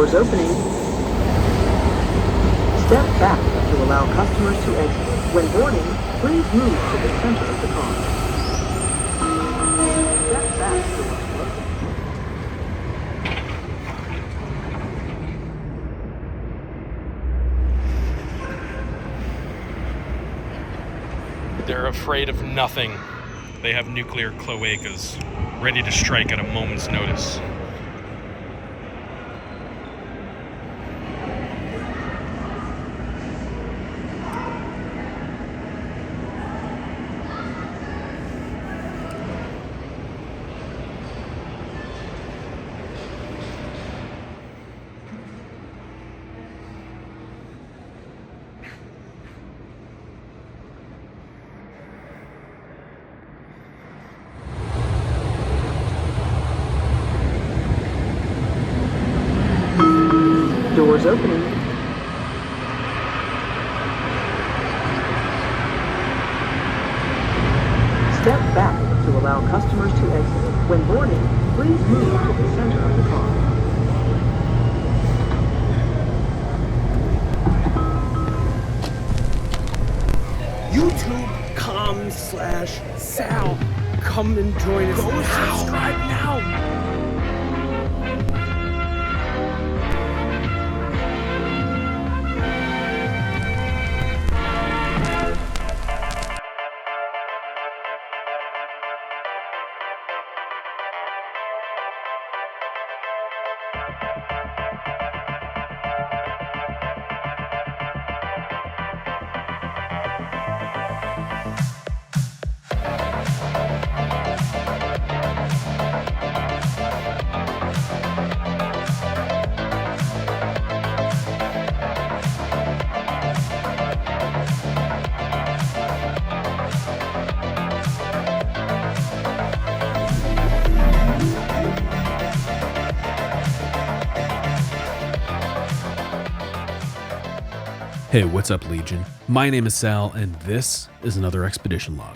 Doors opening. Step back to allow customers to exit. When boarding, please move to the center of the car. Step back to They're afraid of nothing. They have nuclear cloacas, ready to strike at a moment's notice. doors opening. Step back to allow customers to exit. When boarding, please move to the center of the car. YouTube.com/Sal. Come and join us. Go subscribe now. Hey, what's up, Legion? My name is Sal, and this is another Expedition Log.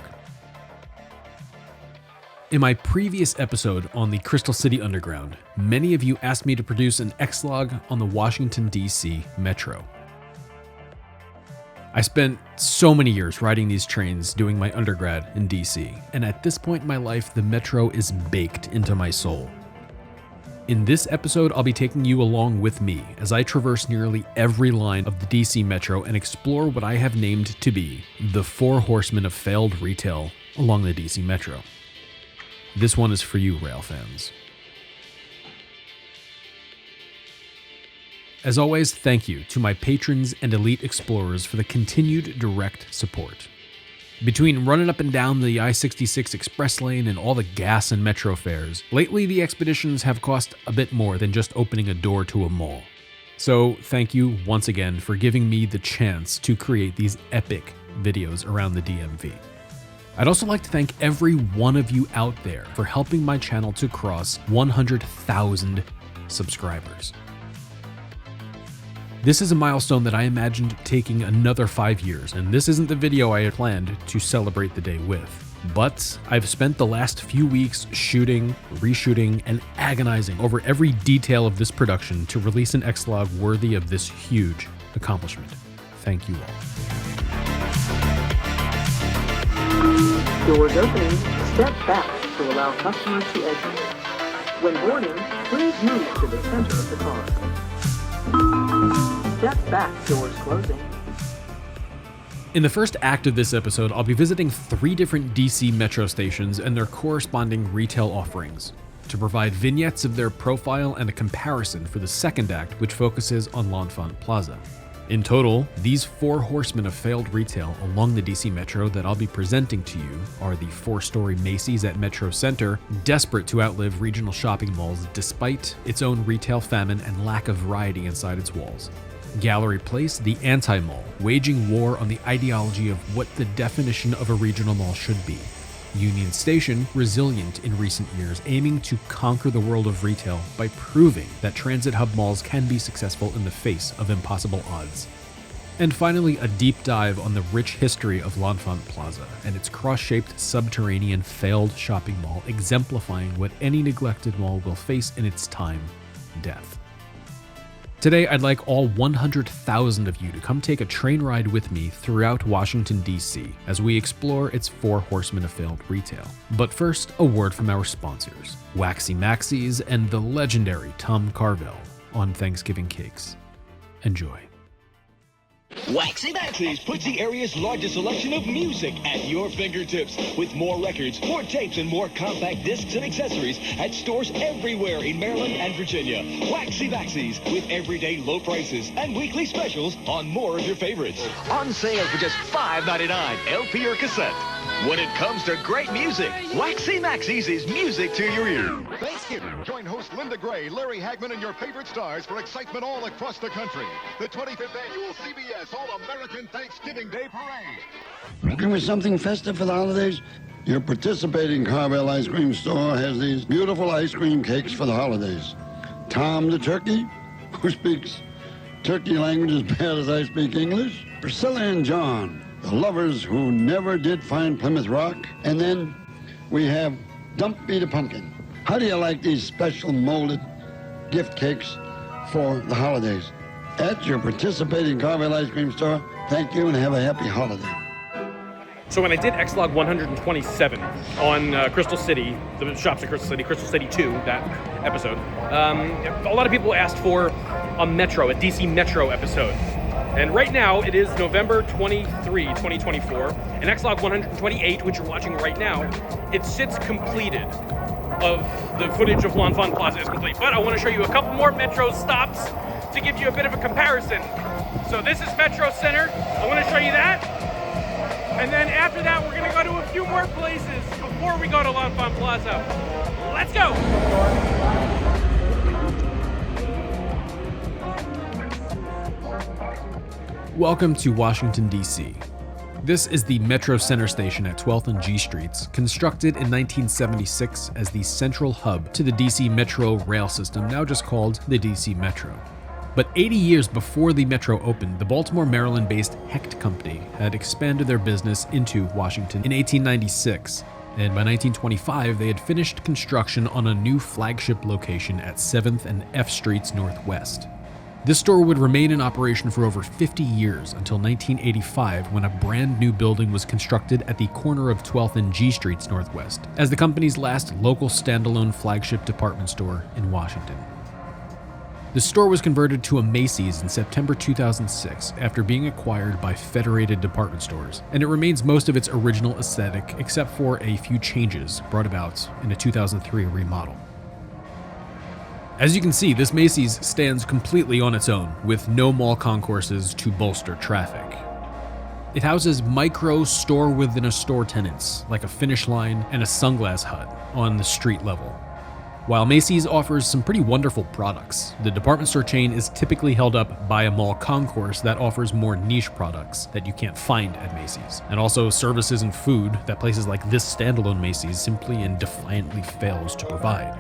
In my previous episode on the Crystal City Underground, many of you asked me to produce an ExLog on the Washington, D.C. Metro. I spent so many years riding these trains doing my undergrad in D.C., and at this point in my life, the Metro is baked into my soul. In this episode, I'll be taking you along with me as I traverse nearly every line of the DC Metro and explore what I have named to be the 4 horsemen of failed retail along the DC Metro. This one is for you, rail fans. As always, thank you to my patrons and elite explorers for the continued direct support. Between running up and down the I-66 express lane and all the gas and metro fares, lately the expeditions have cost a bit more than just opening a door to a mall. So thank you once again for giving me the chance to create these epic videos around the DMV. I'd also like to thank every one of you out there for helping my channel to cross 100,000 subscribers. This is a milestone that I imagined taking another 5 years, and this isn't the video I had planned to celebrate the day with. But I've spent the last few weeks shooting, reshooting, and agonizing over every detail of this production to release an ExLog worthy of this huge accomplishment. Thank you all. Doors opening. Step back to allow customers to exit. When boarding, please move to the center of the car. Step back, doors closing. In the first act of this episode, I'll be visiting 3 different DC Metro stations and their corresponding retail offerings to provide vignettes of their profile and a comparison for the second act, which focuses on L'Enfant Plaza. In total, these 4 horsemen of failed retail along the DC Metro that I'll be presenting to you are the 4-story Macy's at Metro Center, desperate to outlive regional shopping malls despite its own retail famine and lack of variety inside its walls. Gallery Place, the anti-mall, waging war on the ideology of what the definition of a regional mall should be. Union Station, resilient in recent years, aiming to conquer the world of retail by proving that transit hub malls can be successful in the face of impossible odds. And finally, a deep dive on the rich history of L'Enfant Plaza and its cross-shaped subterranean failed shopping mall, exemplifying what any neglected mall will face in its time: death. Today, I'd like all 100,000 of you to come take a train ride with me throughout Washington, D.C. as we explore its 4 horsemen of failed retail. But first, a word from our sponsors, Waxy Maxey's and the legendary Tom Carvel on Thanksgiving cakes. Enjoy. Waxy Maxey's puts the area's largest selection of music at your fingertips. With more records, more tapes, and more compact discs and accessories at stores everywhere in Maryland and Virginia. Waxy Maxey's with everyday low prices and weekly specials on more of your favorites. On sale for just $5.99, LP or cassette. When it comes to great music, Waxy Maxey's is music to your ear. Thanksgiving, join host Linda Gray, Larry Hagman, and your favorite stars for excitement all across the country. The 25th annual CBS All-American Thanksgiving Day Parade. Looking for something festive for the holidays? Your participating Carvel ice cream store has these beautiful ice cream cakes for the holidays. Tom the turkey, who speaks turkey language as bad as I speak English. Priscilla and John, the lovers who never did find Plymouth Rock. And then we have Dumpy the Pumpkin. How do you like these special molded gift cakes for the holidays? At your participating Carvel ice cream store, thank you and have a happy holiday. So when I did ExLog 127 on Crystal City, the shops in Crystal City 2, that episode, a lot of people asked for a DC Metro episode. And right now, it is November 23, 2024, and ExLog 128, which you're watching right now, it sits completed. Of the footage of L'Enfant Plaza is complete. But I want to show you a couple more Metro stops to give you a bit of a comparison. So this is Metro Center. I want to show you that. And then after that, we're going to go to a few more places before we go to L'Enfant Plaza. Let's go! Welcome to Washington, D.C. This is the Metro Center Station at 12th and G Streets, constructed in 1976 as the central hub to the DC Metro rail system, now just called the DC Metro. But 80 years before the Metro opened, the Baltimore, Maryland-based Hecht Company had expanded their business into Washington in 1896, and by 1925 they had finished construction on a new flagship location at 7th and F Streets Northwest. This store would remain in operation for over 50 years until 1985, when a brand new building was constructed at the corner of 12th and G Streets Northwest, as the company's last local standalone flagship department store in Washington. The store was converted to a Macy's in September 2006 after being acquired by Federated Department Stores, and it remains most of its original aesthetic except for a few changes brought about in a 2003 remodel. As you can see, this Macy's stands completely on its own, with no mall concourses to bolster traffic. It houses micro store-within-a-store tenants, like a Finish Line and a Sunglass Hut, on the street level. While Macy's offers some pretty wonderful products, the department store chain is typically held up by a mall concourse that offers more niche products that you can't find at Macy's, and also services and food that places like this standalone Macy's simply and defiantly fails to provide.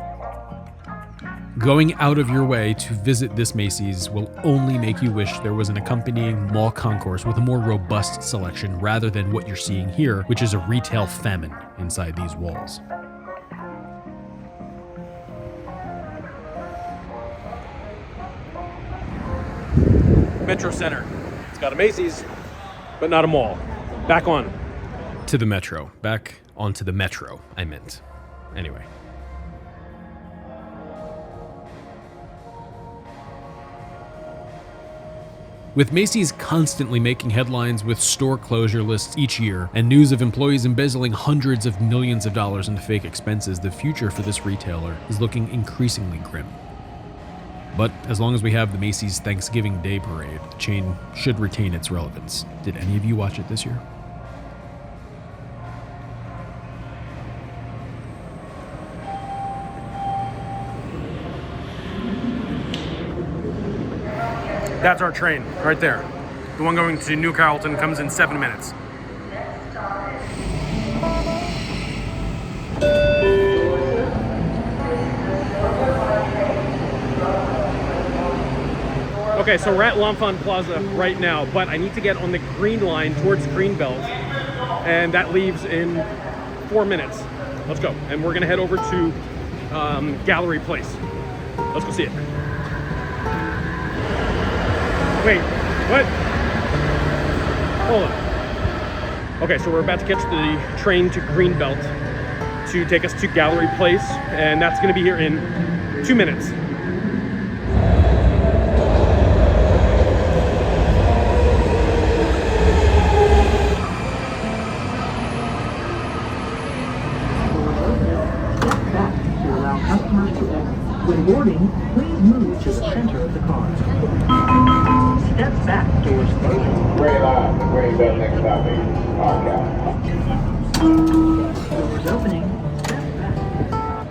Going out of your way to visit this Macy's will only make you wish there was an accompanying mall concourse with a more robust selection rather than what you're seeing here, which is a retail famine inside these walls. Metro Center. It's got a Macy's, but not a mall. Back on. To the Metro. Back onto the Metro, I meant. Anyway. With Macy's constantly making headlines with store closure lists each year and news of employees embezzling hundreds of millions of dollars in fake expenses, the future for this retailer is looking increasingly grim. But as long as we have the Macy's Thanksgiving Day Parade, the chain should retain its relevance. Did any of you watch it this year? That's our train, right there. The one going to New Carrollton comes in 7 minutes. Okay, so we're at L'Enfant Plaza right now, but I need to get on the green line towards Greenbelt, and that leaves in 4 minutes. Let's go. And we're gonna head over to Gallery Place. Let's go see it. Wait, what? Hold on. Okay, so we're about to catch the train to Greenbelt to take us to Gallery Place, and that's going to be here in 2 minutes. Step back to allow customers to exit. When boarding, please move to the center of the car. Step back doors closing. Green line, Greenbelt next stop is Park Doors opening. Step back.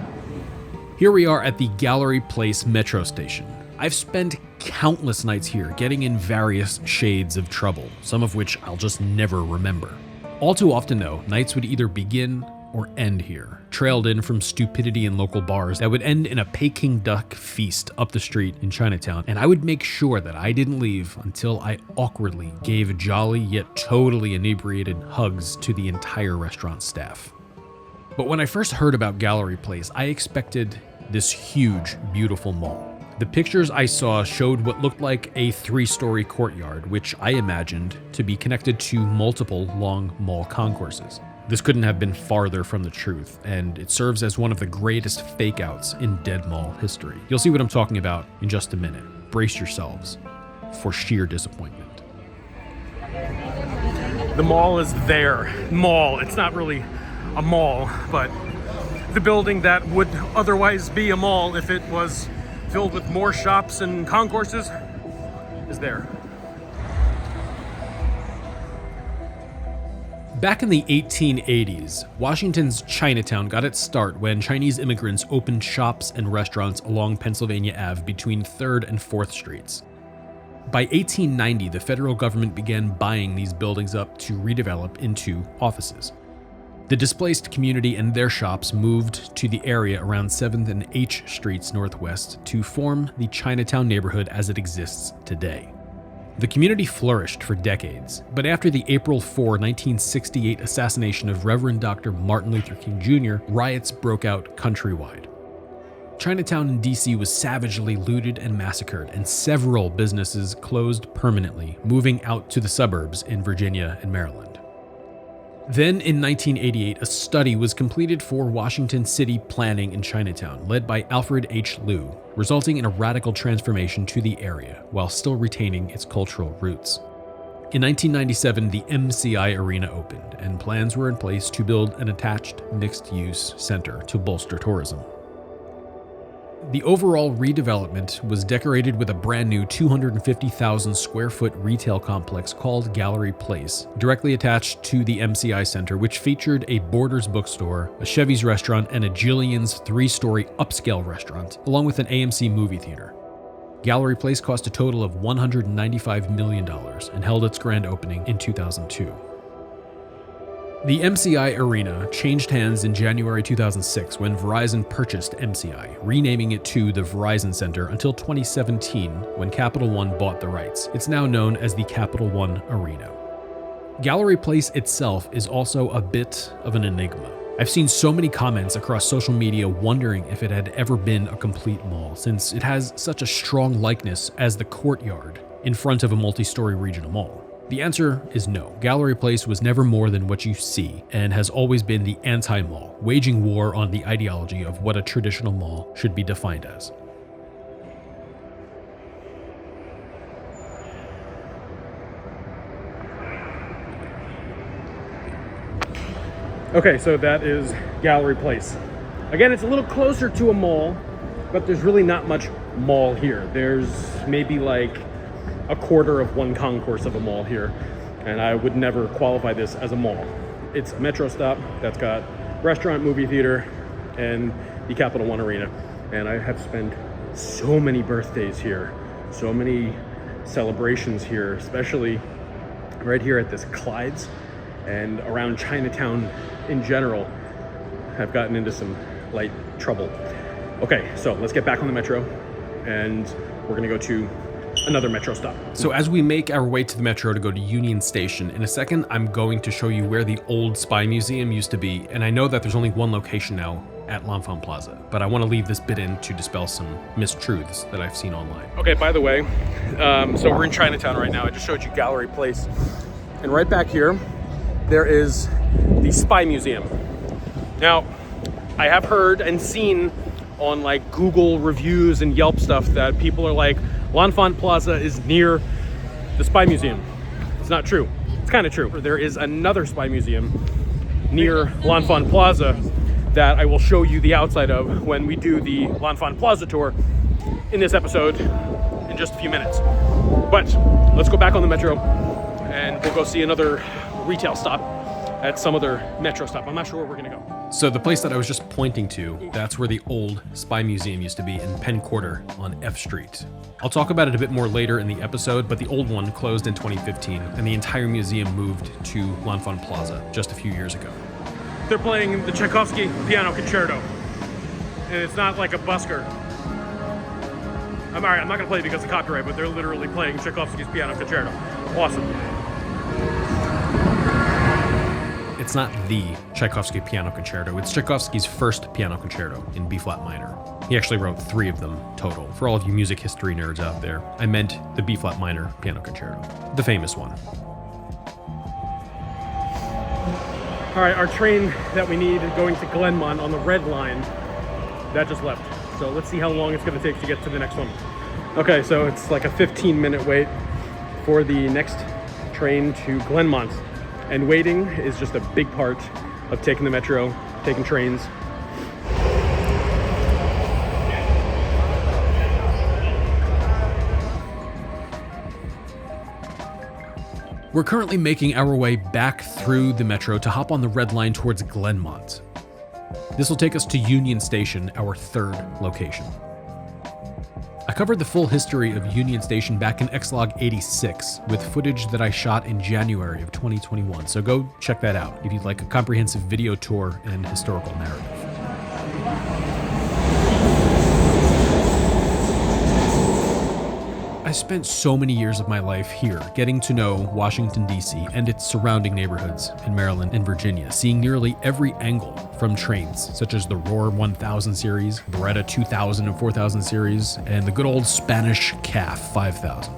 Here we are at the Gallery Place metro station. I've spent countless nights here getting in various shades of trouble, some of which I'll just never remember. All too often though, nights would either begin or end here, trailed in from stupidity in local bars that would end in a Peking duck feast up the street in Chinatown, and I would make sure that I didn't leave until I awkwardly gave jolly yet totally inebriated hugs to the entire restaurant staff. But when I first heard about Gallery Place, I expected this huge, beautiful mall. The pictures I saw showed what looked like a 3-story courtyard, which I imagined to be connected to multiple long mall concourses. This couldn't have been farther from the truth, and it serves as one of the greatest fake-outs in dead mall history. You'll see what I'm talking about in just a minute. Brace yourselves for sheer disappointment. The mall is there. Mall. It's not really a mall, but the building that would otherwise be a mall if it was filled with more shops and concourses is there. Back in the 1880s, Washington's Chinatown got its start when Chinese immigrants opened shops and restaurants along Pennsylvania Ave between 3rd and 4th Streets. By 1890, the federal government began buying these buildings up to redevelop into offices. The displaced community and their shops moved to the area around 7th and H Streets Northwest to form the Chinatown neighborhood as it exists today. The community flourished for decades, but after the April 4, 1968 assassination of Reverend Dr. Martin Luther King Jr., riots broke out countrywide. Chinatown in DC was savagely looted and massacred, and several businesses closed permanently, moving out to the suburbs in Virginia and Maryland. Then in 1988, a study was completed for Washington City planning in Chinatown, led by Alfred H. Liu, resulting in a radical transformation to the area while still retaining its cultural roots. In 1997, the MCI Arena opened, and plans were in place to build an attached mixed-use center to bolster tourism. The overall redevelopment was decorated with a brand new 250,000 square foot retail complex called Gallery Place, directly attached to the MCI Center, which featured a Borders bookstore, a Chevy's restaurant, and a Jillian's 3-story upscale restaurant, along with an AMC movie theater. Gallery Place cost a total of $195 million and held its grand opening in 2002. The MCI Arena changed hands in January 2006 when Verizon purchased MCI, renaming it to the Verizon Center until 2017 when Capital One bought the rights. It's now known as the Capital One Arena. Gallery Place itself is also a bit of an enigma. I've seen so many comments across social media wondering if it had ever been a complete mall, since it has such a strong likeness as the courtyard in front of a multi-story regional mall. The answer is no. Gallery Place was never more than what you see and has always been the anti-mall, waging war on the ideology of what a traditional mall should be defined as. Okay, so that is Gallery Place. Again, it's a little closer to a mall, but there's really not much mall here. There's maybe like a quarter of one concourse of a mall here, and I would never qualify this as a mall. It's a metro stop that's got restaurant, movie theater, and the Capital One Arena. And I have spent so many birthdays here, so many celebrations here, especially right here at this Clyde's and around Chinatown in general. I've gotten into some light trouble. Okay, so let's get back on the metro, and we're gonna go to another metro stop. So as we make our way to the metro to go to Union Station, in a second I'm going to show you where the old Spy Museum used to be, and I know that there's only one location now at L'Enfant Plaza, but I want to leave this bit in to dispel some mistruths that I've seen online. Okay, by the way, so we're in Chinatown right now. I just showed you Gallery Place. And right back here, there is the Spy Museum. Now, I have heard and seen on like Google reviews and Yelp stuff that people are like, L'Enfant Plaza is near the Spy Museum. It's not true. It's kind of true. There is another Spy Museum near L'Enfant Plaza that I will show you the outside of when we do the L'Enfant Plaza tour in this episode in just a few minutes. But let's go back on the metro and we'll go see another retail stop at some other metro stop. I'm not sure where we're gonna go. So the place that I was just pointing to, that's where the old Spy Museum used to be in Penn Quarter on F Street. I'll talk about it a bit more later in the episode, but the old one closed in 2015 and the entire museum moved to L'Enfant Plaza just a few years ago. They're playing the Tchaikovsky Piano Concerto, and it's not like a busker. I'm not gonna play it because of copyright, but they're literally playing Tchaikovsky's Piano Concerto. Awesome. It's not the Tchaikovsky Piano Concerto, it's Tchaikovsky's first piano concerto in B-flat minor. He actually wrote 3 of them total. For all of you music history nerds out there, I meant the B-flat minor piano concerto, the famous one. All right, our train that we need is going to Glenmont on the red line. That just left. So let's see how long it's gonna take to get to the next one. Okay, so it's like a 15-minute wait for the next train to Glenmont. And waiting is just a big part of taking the metro, taking trains. We're currently making our way back through the metro to hop on the red line towards Glenmont. This will take us to Union Station, our 3rd location. I covered the full history of Union Station back in ExLog 86 with footage that I shot in January of 2021, so go check that out if you'd like a comprehensive video tour and historical narrative. I spent so many years of my life here getting to know Washington, D.C. and its surrounding neighborhoods in Maryland and Virginia, seeing nearly every angle from trains, such as the Roar 1000 series, Beretta 2000 and 4000 series, and the good old Spanish CAF 5000.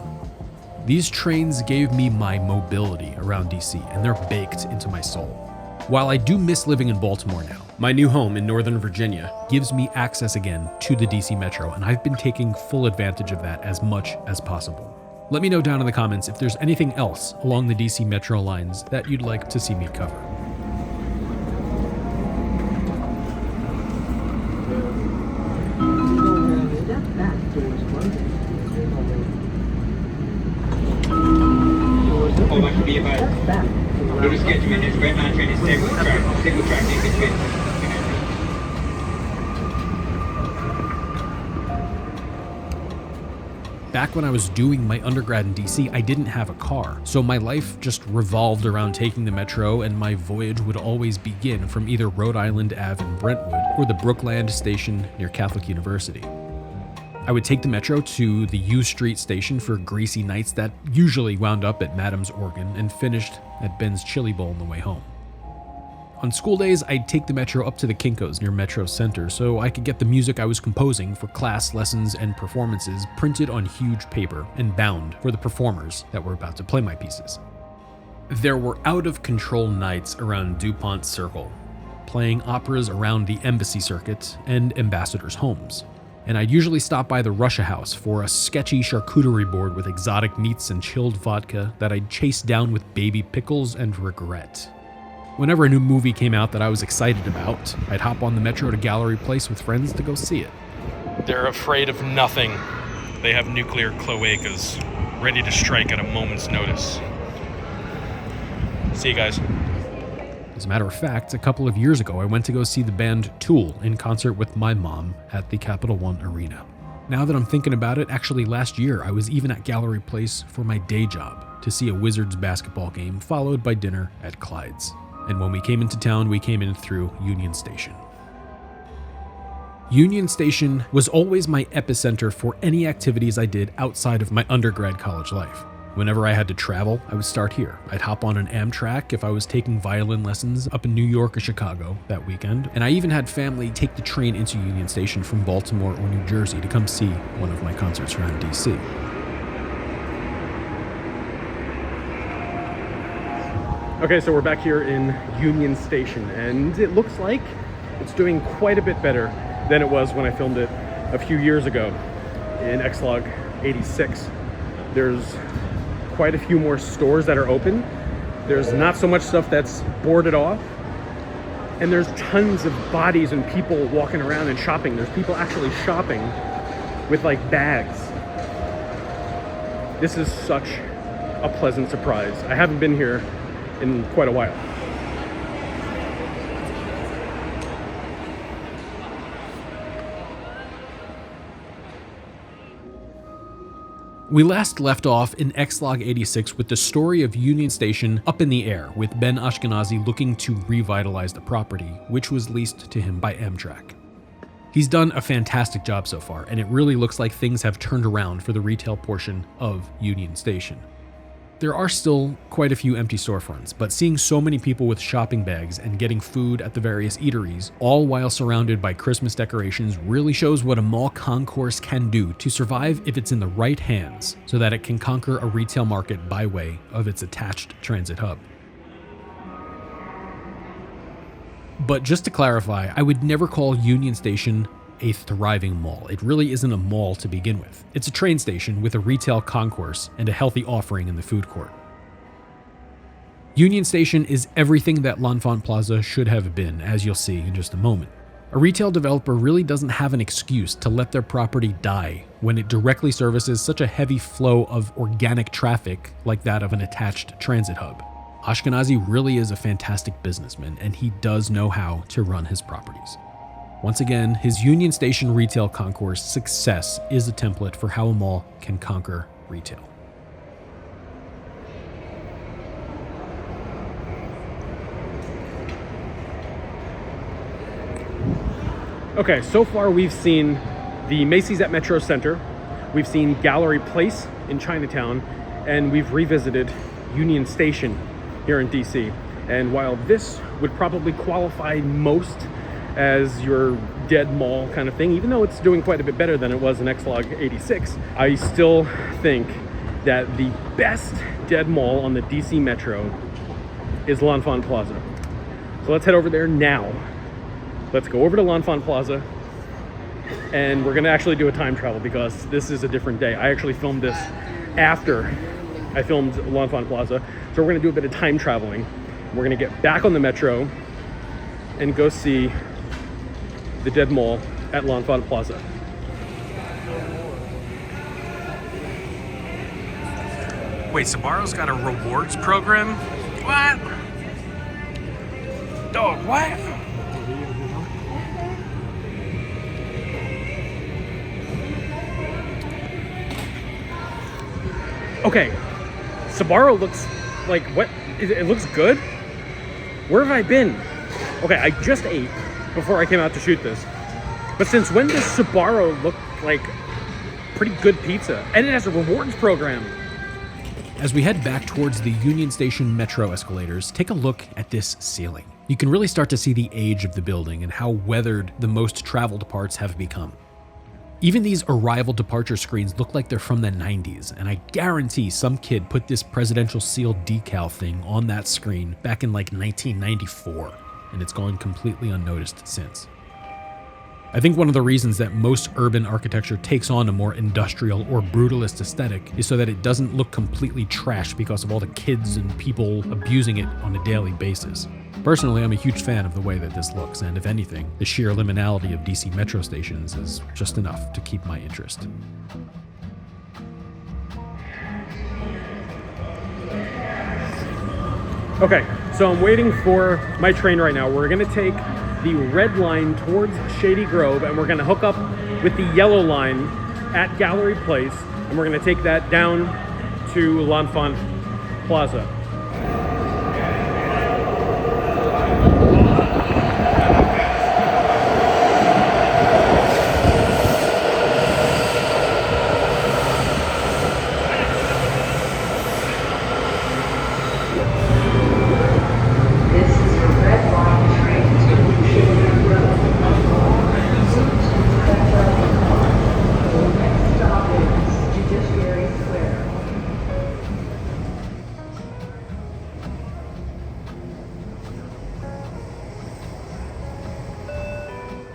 These trains gave me my mobility around D.C., and they're baked into my soul. While I do miss living in Baltimore now, my new home in Northern Virginia gives me access again to the DC Metro, and I've been taking full advantage of that as much as possible. Let me know down in the comments if there's anything else along the DC Metro lines that you'd like to see me cover. Step back towards closing. Hold on, be about Step back. Notice schedule next red line train is single track in between. Back when I was doing my undergrad in DC, I didn't have a car, so my life just revolved around taking the metro, and my voyage would always begin from either Rhode Island Ave in Brentwood or the Brookland station near Catholic University. I would take the metro to the U Street station for greasy nights that usually wound up at Madam's Organ and finished at Ben's Chili Bowl on the way home. On school days, I'd take the metro up to the Kinko's near Metro Center so I could get the music I was composing for class, lessons, and performances printed on huge paper and bound for the performers that were about to play my pieces. There were out-of-control nights around DuPont Circle, playing operas around the Embassy Circuit and ambassadors' homes. And I'd usually stop by the Russia House for a sketchy charcuterie board with exotic meats and chilled vodka that I'd chase down with baby pickles and regret. Whenever a new movie came out that I was excited about, I'd hop on the metro to Gallery Place with friends to go see it. They're afraid of nothing. They have nuclear cloacas, ready to strike at a moment's notice. See you guys. As a matter of fact, a couple of years ago, I went to go see the band Tool in concert with my mom at the Capital One Arena. Now that I'm thinking about it, actually last year I was even at Gallery Place for my day job to see a Wizards basketball game, followed by dinner at Clyde's. And when we came into town, we came in through Union Station. Union Station was always my epicenter for any activities I did outside of my undergrad college life. Whenever I had to travel, I would start here. I'd hop on an Amtrak if I was taking violin lessons up in New York or Chicago that weekend, and I even had family take the train into Union Station from Baltimore or New Jersey to come see one of my concerts around DC. Okay, so we're back here in Union Station, and it looks like it's doing quite a bit better than it was when I filmed it a few years ago in ExLog 86. There's quite a few more stores that are open. There's not so much stuff that's boarded off, and there's tons of bodies and people walking around and shopping. There's people actually shopping with like bags. This is such a pleasant surprise. I haven't been here in quite a while. We last left off in ExLog 86 with the story of Union Station up in the air, with Ben Ashkenazi looking to revitalize the property, which was leased to him by Amtrak. He's done a fantastic job so far, and it really looks like things have turned around for the retail portion of Union Station. There are still quite a few empty storefronts, but seeing so many people with shopping bags and getting food at the various eateries, all while surrounded by Christmas decorations, really shows what a mall concourse can do to survive if it's in the right hands, so that it can conquer a retail market by way of its attached transit hub. But just to clarify, I would never call Union Station a thriving mall. It really isn't a mall to begin with. It's a train station with a retail concourse and a healthy offering in the food court. Union Station is everything that L'Enfant Plaza should have been, as you'll see in just a moment. A retail developer really doesn't have an excuse to let their property die when it directly services such a heavy flow of organic traffic like that of an attached transit hub. Ashkenazi really is a fantastic businessman, and he does know how to run his properties. Once again, his Union Station retail concourse success is a template for how a mall can conquer retail. Okay, so far we've seen the Macy's at Metro Center, we've seen Gallery Place in Chinatown, and we've revisited Union Station here in DC. And while this would probably qualify most as your dead mall kind of thing, even though it's doing quite a bit better than it was in ExLog 86, I still think that the best dead mall on the DC Metro is L'Enfant Plaza. So let's head over there now. Let's go over to L'Enfant Plaza, and we're gonna actually do a time travel because this is a different day. I actually filmed this after I filmed L'Enfant Plaza, so we're gonna do a bit of time traveling. We're gonna get back on the Metro and go see the dead mall at L'Enfant Plaza. Wait, Sbarro's got a rewards program? What? Dog, what? Okay, Sbarro looks like, what? It looks good? Where have I been? Okay, I just ate before I came out to shoot this. But since when does Sbarro look like pretty good pizza? And it has a rewards program. As we head back towards the Union Station Metro escalators, take a look at this ceiling. You can really start to see the age of the building and how weathered the most traveled parts have become. Even these arrival departure screens look like they're from the 90s, and I guarantee some kid put this presidential seal decal thing on that screen back in like 1994. And it's gone completely unnoticed since. I think one of the reasons that most urban architecture takes on a more industrial or brutalist aesthetic is so that it doesn't look completely trash because of all the kids and people abusing it on a daily basis. Personally, I'm a huge fan of the way that this looks, and if anything, the sheer liminality of DC Metro stations is just enough to keep my interest. Okay, so I'm waiting for my train right now. We're gonna take the red line towards Shady Grove, and we're gonna hook up with the yellow line at Gallery Place, and we're gonna take that down to L'Enfant Plaza.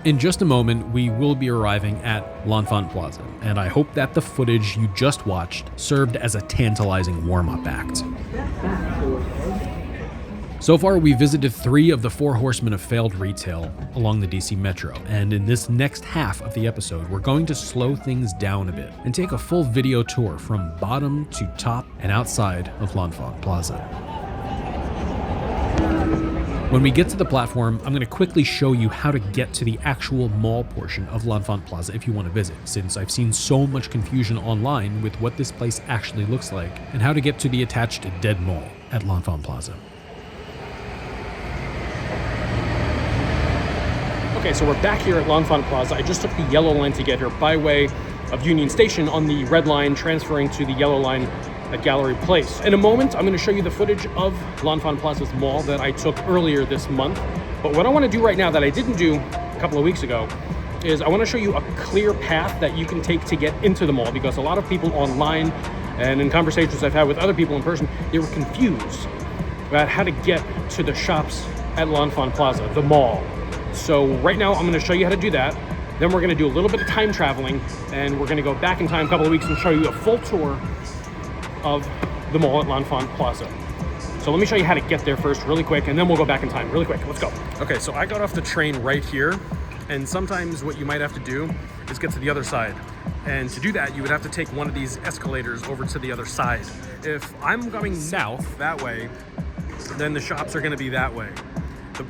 In just a moment, we will be arriving at L'Enfant Plaza, and I hope that the footage you just watched served as a tantalizing warm-up act. Step back towards exit. So far, we visited 3 of the 4 horsemen of failed retail along the DC Metro, and in this next half of the episode, we're going to slow things down a bit and take a full video tour from bottom to top and outside of L'Enfant Plaza. When we get to the platform, I'm going to quickly show you how to get to the actual mall portion of L'Enfant Plaza if you want to visit, since I've seen so much confusion online with what this place actually looks like and how to get to the attached dead mall at L'Enfant Plaza. Okay, so we're back here at L'Enfant Plaza. I just took the yellow line to get here by way of Union Station on the red line, transferring to the yellow line at Gallery Place. In a moment, I'm going to show you the footage of L'Enfant Plaza's mall that I took earlier this month. But what I want to do right now that I didn't do a couple of weeks ago is I want to show you a clear path that you can take to get into the mall, because a lot of people online and in conversations I've had with other people in person, they were confused about how to get to the shops at L'Enfant Plaza, the mall. So right now I'm going to show you how to do that. Then we're going to do a little bit of time traveling, and we're going to go back in time a couple of weeks and show you a full tour of the mall at L'Enfant Plaza. So let me show you how to get there first really quick, and then we'll go back in time really quick. Let's go. Okay, so I got off the train right here, and sometimes what you might have to do is get to the other side. And to do that, you would have to take one of these escalators over to the other side. If I'm going south that way, then the shops are going to be that way.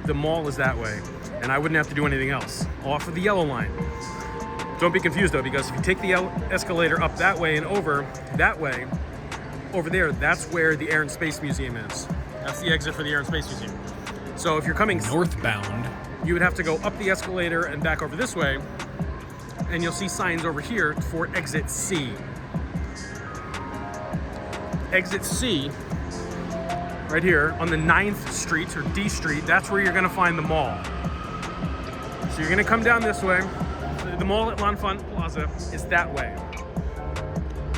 The mall is that way, and I wouldn't have to do anything else. Off of the yellow line. Don't be confused though, because if you take the escalator up that way and over that way, over there, that's where the Air and Space Museum is. That's the exit for the Air and Space Museum. So if you're coming Northbound, you would have to go up the escalator and back over this way, and you'll see signs over here for exit C. Exit C, right here on the 9th Street or D Street, that's where you're gonna find the mall. So you're gonna come down this way. The mall at L'Enfant Plaza is that way.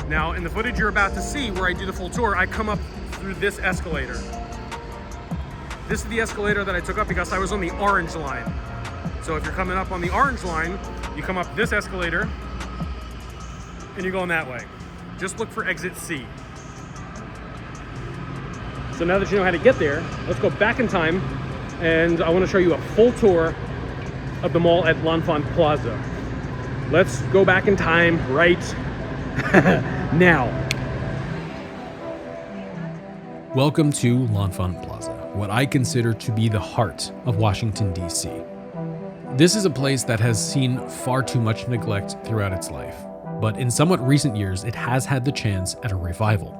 Now, in the footage you're about to see where I do the full tour, I come up through this escalator. This is the escalator that I took up because I was on the orange line. So if you're coming up on the orange line, you come up this escalator and you're going that way. Just look for exit C. So now that you know how to get there, let's go back in time, and I want to show you a full tour of the mall at L'Enfant Plaza. Let's go back in time right now. welcome to L'Enfant Plaza, what I consider to be the heart of Washington, D.C. This is a place that has seen far too much neglect throughout its life, but in somewhat recent years, it has had the chance at a revival.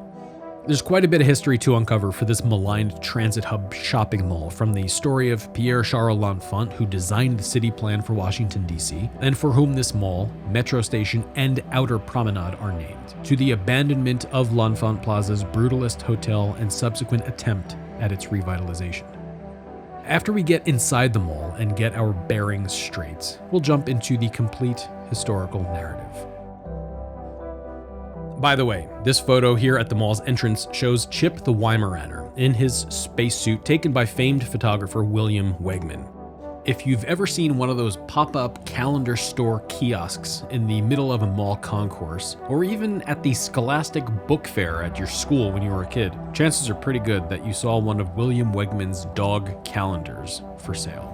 There's quite a bit of history to uncover for this maligned transit hub shopping mall, from the story of Pierre-Charles L'Enfant, who designed the city plan for Washington, D.C., and for whom this mall, metro station, and outer promenade are named, to the abandonment of L'Enfant Plaza's brutalist hotel and subsequent attempt at its revitalization. After we get inside the mall and get our bearings straight, we'll jump into the complete historical narrative. By the way, this photo here at the mall's entrance shows Chip the Weimaraner in his spacesuit taken by famed photographer William Wegman. If you've ever seen one of those pop-up calendar store kiosks in the middle of a mall concourse, or even at the Scholastic Book Fair at your school when you were a kid, chances are pretty good that you saw one of William Wegman's dog calendars for sale.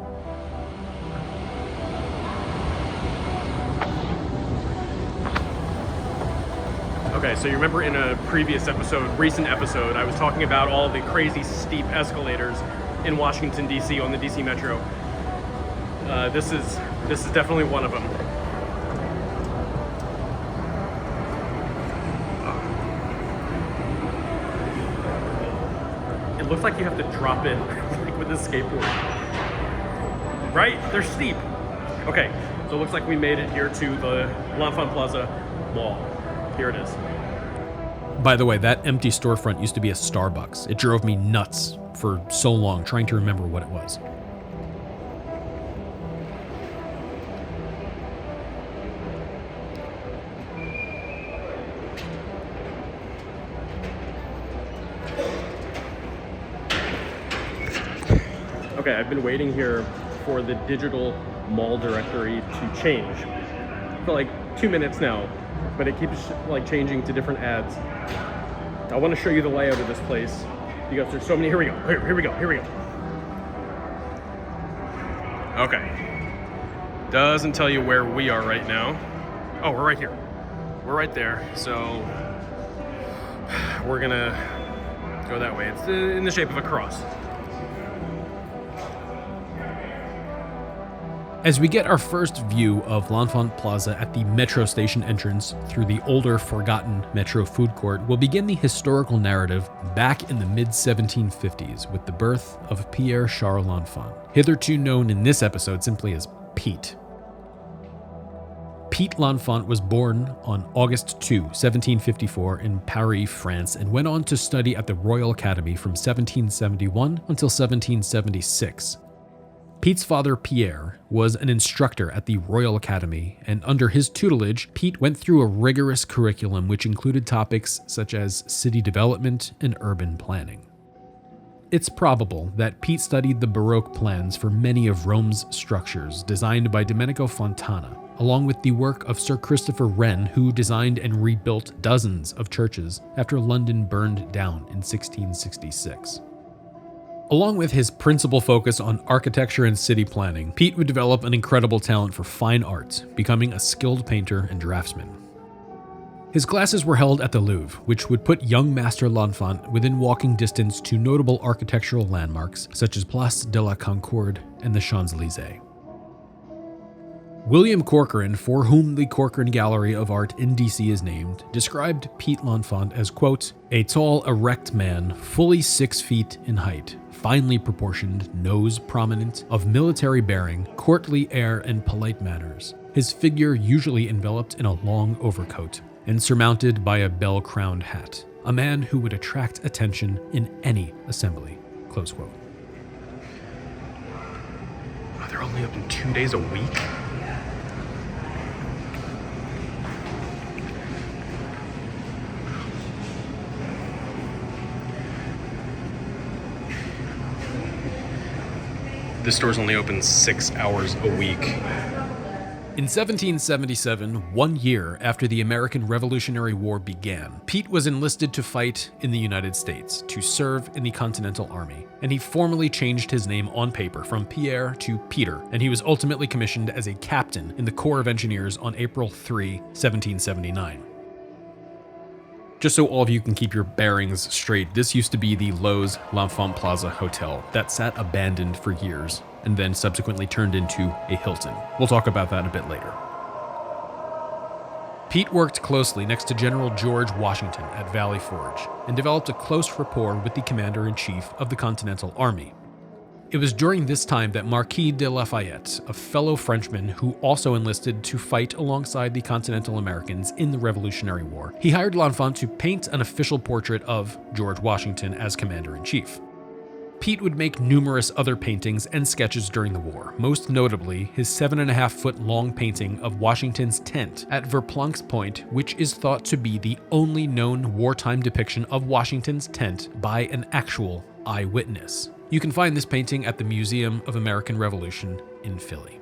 Okay, so you remember in a previous episode, recent episode, I was talking about all the crazy steep escalators in Washington, D.C. on the D.C. Metro. This is definitely one of them. It looks like you have to drop in, like with a skateboard. Right? They're steep. Okay, so it looks like we made it here to the L'Enfant Plaza Mall. Here it is. By the way, that empty storefront used to be a Starbucks. It drove me nuts for so long trying to remember what it was. Okay, I've been waiting here for the digital mall directory to change for like 2 minutes now, but it keeps like changing to different ads. I want to show you the layout of this place because there's so many. Here we go. Here we go. Okay. Doesn't tell you where we are right now. Oh, we're right here. We're right there. So we're gonna go that way. It's in the shape of a cross. As we get our first view of L'Enfant Plaza at the metro station entrance through the older, forgotten metro food court, we'll begin the historical narrative back in the mid-1750s with the birth of Pierre Charles L'Enfant, hitherto known in this episode simply as Pete. Pete L'Enfant was born on August 2, 1754 in Paris, France, and went on to study at the Royal Academy from 1771 until 1776. Pete's father, Pierre, was an instructor at the Royal Academy, and under his tutelage, Pete went through a rigorous curriculum which included topics such as city development and urban planning. It's probable that Pete studied the Baroque plans for many of Rome's structures designed by Domenico Fontana, along with the work of Sir Christopher Wren, who designed and rebuilt dozens of churches after London burned down in 1666. Along with his principal focus on architecture and city planning, Pete would develop an incredible talent for fine art, becoming a skilled painter and draftsman. His classes were held at the Louvre, which would put young Master L'Enfant within walking distance to notable architectural landmarks such as Place de la Concorde and the Champs-Élysées. William Corcoran, for whom the Corcoran Gallery of Art in DC is named, described Pete L'Enfant as, quote, a tall, erect man, fully 6 feet in height, finely proportioned, nose prominent, of military bearing, courtly air and polite manners, his figure usually enveloped in a long overcoat, and surmounted by a bell-crowned hat, a man who would attract attention in any assembly, close quote. Oh, they're only open 2 days a week? This store's only open 6 hours a week. In 1777, 1 year after the American Revolutionary War began, Pete was enlisted to fight in the United States, to serve in the Continental Army, and he formally changed his name on paper from Pierre to Peter, and he was ultimately commissioned as a captain in the Corps of Engineers on April 3, 1779. Just so all of you can keep your bearings straight, this used to be the Lowe's L'Enfant Plaza Hotel that sat abandoned for years and then subsequently turned into a Hilton. We'll talk about that a bit later. Pete worked closely next to General George Washington at Valley Forge and developed a close rapport with the Commander-in-Chief of the Continental Army. It was during this time that Marquis de Lafayette, a fellow Frenchman who also enlisted to fight alongside the Continental Americans in the Revolutionary War, he hired L'Enfant to paint an official portrait of George Washington as Commander-in-Chief. Pete would make numerous other paintings and sketches during the war, most notably his 7.5-foot long painting of Washington's tent at Verplancks Point, which is thought to be the only known wartime depiction of Washington's tent by an actual eyewitness. You can find this painting at the Museum of American Revolution in Philly.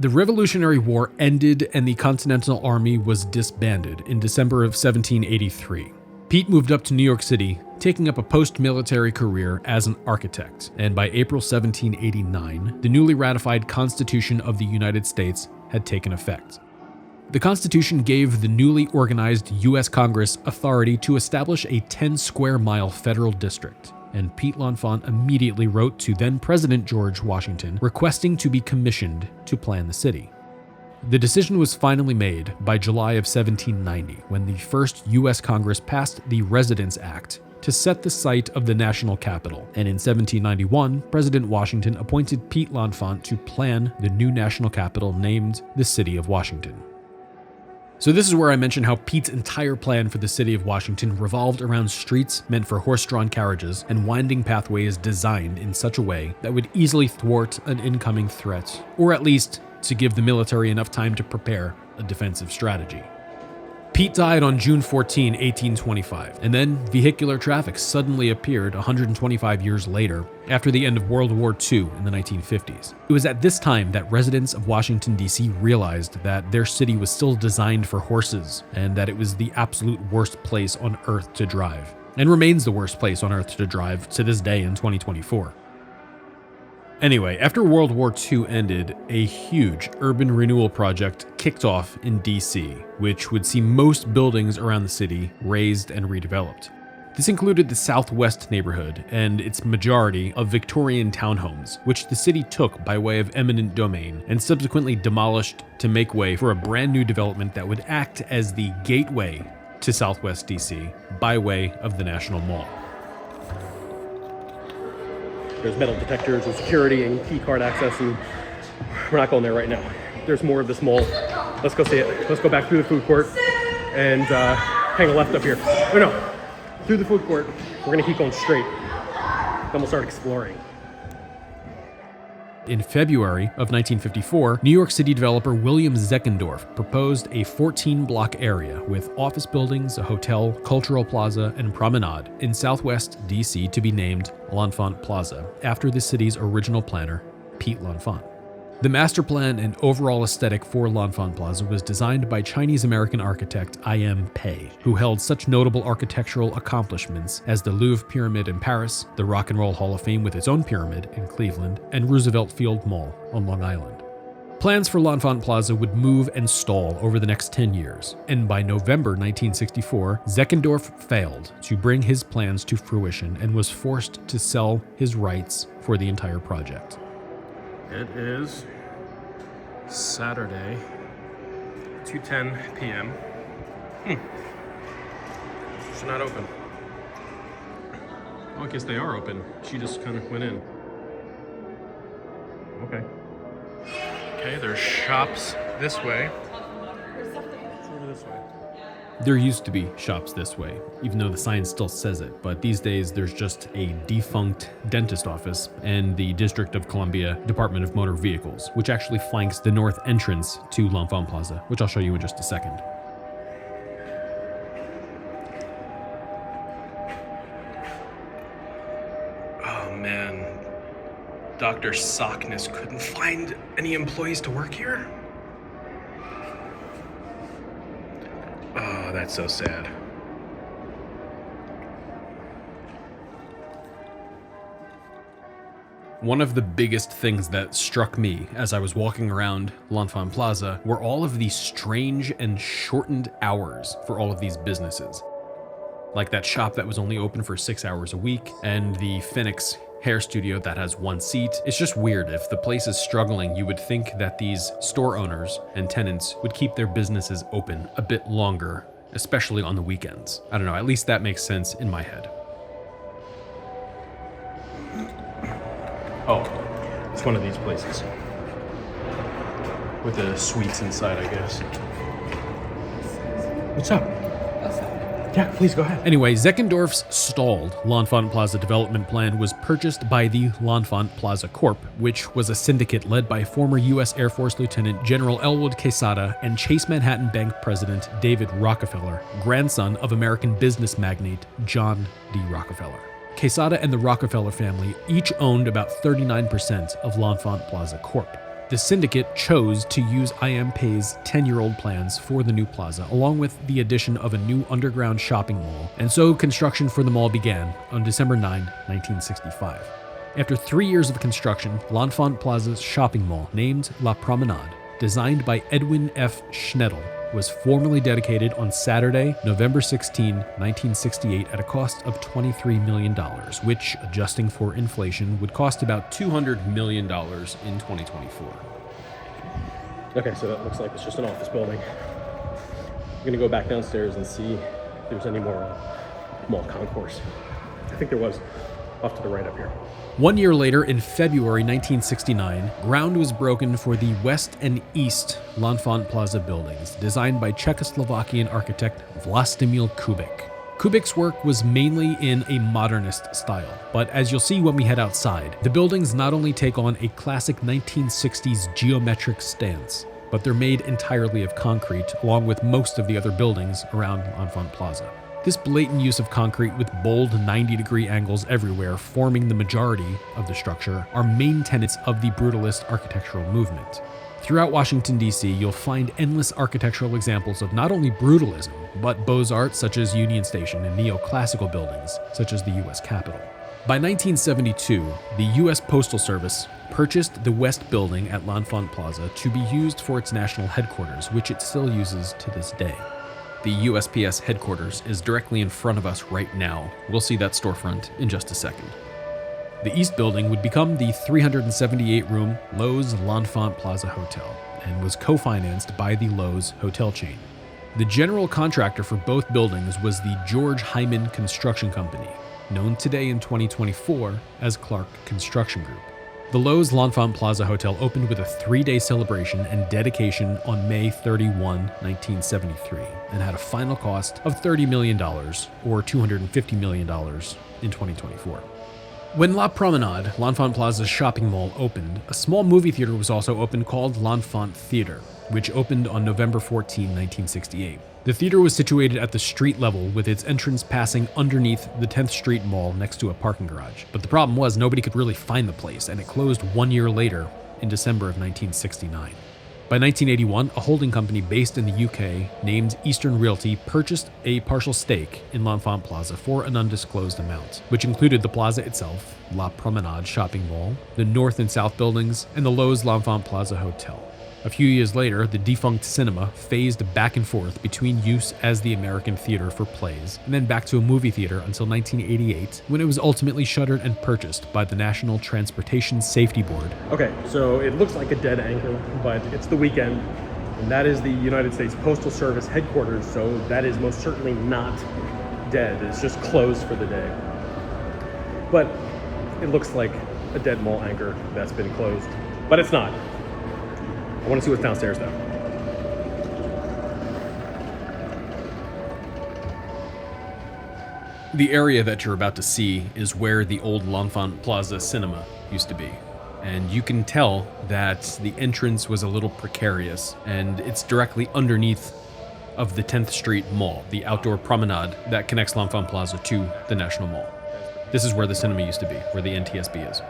The Revolutionary War ended and the Continental Army was disbanded in December of 1783. Pete moved up to New York City, taking up a post-military career as an architect, and by April 1789, the newly ratified Constitution of the United States had taken effect. The Constitution gave the newly organized U.S. Congress authority to establish a 10-square-mile federal district, and Pete L'Enfant immediately wrote to then-President George Washington requesting to be commissioned to plan the city. The decision was finally made by July of 1790, when the first U.S. Congress passed the Residence Act to set the site of the national capital, and in 1791, President Washington appointed Pete L'Enfant to plan the new national capital named the City of Washington. So this is where I mention how Pete's entire plan for the city of Washington revolved around streets meant for horse-drawn carriages and winding pathways designed in such a way that would easily thwart an incoming threat, or at least to give the military enough time to prepare a defensive strategy. Pete died on June 14, 1825, and then vehicular traffic suddenly appeared 125 years later, after the end of World War II in the 1950s. It was at this time that residents of Washington, D.C. realized that their city was still designed for horses, and that it was the absolute worst place on Earth to drive, and remains the worst place on Earth to drive to this day in 2024. Anyway, after World War II ended, a huge urban renewal project kicked off in DC, which would see most buildings around the city razed and redeveloped. This included the Southwest neighborhood and its majority of Victorian townhomes, which the city took by way of eminent domain and subsequently demolished to make way for a brand new development that would act as the gateway to Southwest DC by way of the National Mall. There's metal detectors and security and key card access, and we're not going there right now. There's more of this mall. Let's go see it. Let's go back through the food court and hang a left up here. Oh no, through the food court. We're gonna keep going straight. Then we'll start exploring. In February of 1954, New York City developer William Zeckendorf proposed a 14-block area with office buildings, a hotel, cultural plaza, and promenade in Southwest DC to be named L'Enfant Plaza, after the city's original planner, Pete L'Enfant. The master plan and overall aesthetic for L'Enfant Plaza was designed by Chinese-American architect I.M. Pei, who held such notable architectural accomplishments as the Louvre Pyramid in Paris, the Rock and Roll Hall of Fame with its own pyramid in Cleveland, and Roosevelt Field Mall on Long Island. Plans for L'Enfant Plaza would move and stall over the next 10 years, and by November 1964, Zeckendorf failed to bring his plans to fruition and was forced to sell his rights for the entire project. It is Saturday, 2:10 p.m. She's not open. Oh, I guess they are open. She just kind of went in. Okay. Okay, there's shops this way. It's over this way. There used to be shops this way, even though the sign still says it, but these days there's just a defunct dentist office and the District of Columbia Department of Motor Vehicles, which actually flanks the north entrance to L'Enfant Plaza, which I'll show you in just a second. Oh man, Dr. Sockness couldn't find any employees to work here? Oh, that's so sad. One of the biggest things that struck me as I was walking around L'Enfant Plaza were all of the strange and shortened hours for all of these businesses. Like that shop that was only open for 6 hours a week, and the Phoenix hair studio that has one seat. It's just weird. If the place is struggling, you would think that these store owners and tenants would keep their businesses open a bit longer, especially on the weekends. I don't know, at least that makes sense in my head. Oh, it's one of these places. With the suites inside, I guess. What's up? Yeah, please go ahead. Anyway, Zeckendorf's stalled L'Enfant Plaza development plan was purchased by the L'Enfant Plaza Corp., which was a syndicate led by former U.S. Air Force Lieutenant General Elwood Quesada and Chase Manhattan Bank President David Rockefeller, grandson of American business magnate John D. Rockefeller. Quesada and the Rockefeller family each owned about 39% of L'Enfant Plaza Corp. The syndicate chose to use I.M. Pei's 10-year-old plans for the new plaza, along with the addition of a new underground shopping mall, and so construction for the mall began on December 9, 1965. After 3 years of construction, L'Enfant Plaza's shopping mall, named La Promenade, designed by Edwin F. Schnedel, was formally dedicated on Saturday, November 16, 1968 at a cost of $23 million, which, adjusting for inflation, would cost about $200 million in 2024. Okay, so that looks like it's just an office building. I'm gonna go back downstairs and see if there's any more mall concourse. I think there was, off to the right up here. 1 year later, in February 1969, ground was broken for the West and East L'Enfant Plaza buildings, designed by Czechoslovakian architect Vlastimil Kubik. Kubik's work was mainly in a modernist style, but as you'll see when we head outside, the buildings not only take on a classic 1960s geometric stance, but they're made entirely of concrete, along with most of the other buildings around L'Enfant Plaza. This blatant use of concrete with bold 90-degree angles everywhere forming the majority of the structure are main tenets of the brutalist architectural movement. Throughout Washington, D.C., you'll find endless architectural examples of not only brutalism, but Beaux-Arts such as Union Station and neoclassical buildings such as the U.S. Capitol. By 1972, the U.S. Postal Service purchased the West Building at L'Enfant Plaza to be used for its national headquarters, which it still uses to this day. The USPS headquarters is directly in front of us right now. We'll see that storefront in just a second. The East Building would become the 378-room Loews L'Enfant Plaza Hotel and was co-financed by the Loews hotel chain. The general contractor for both buildings was the George Hyman Construction Company, known today in 2024 as Clark Construction Group. The Loews L'Enfant Plaza Hotel opened with a 3-day celebration and dedication on May 31, 1973, and had a final cost of $30 million, or $250 million in 2024. When La Promenade, L'Enfant Plaza's shopping mall, opened, a small movie theater was also opened called L'Enfant Theater, which opened on November 14, 1968. The theater was situated at the street level with its entrance passing underneath the 10th Street Mall next to a parking garage. But the problem was nobody could really find the place, and it closed 1 year later in December of 1969. By 1981, a holding company based in the UK named Eastern Realty purchased a partial stake in L'Enfant Plaza for an undisclosed amount, which included the plaza itself, La Promenade shopping mall, the north and south buildings, and the Loews L'Enfant Plaza Hotel. A few years later, the defunct cinema phased back and forth between use as the American Theater for plays, and then back to a movie theater until 1988, when it was ultimately shuttered and purchased by the National Transportation Safety Board. Okay, so it looks like a dead anchor, but it's the weekend, and that is the United States Postal Service headquarters, so that is most certainly not dead. It's just closed for the day. But it looks like a dead mall anchor that's been closed, but it's not. I want to see what's downstairs, though. The area that you're about to see is where the old L'Enfant Plaza cinema used to be. And you can tell that the entrance was a little precarious, and it's directly underneath of the 10th Street Mall, the outdoor promenade that connects L'Enfant Plaza to the National Mall. This is where the cinema used to be, where the NTSB is.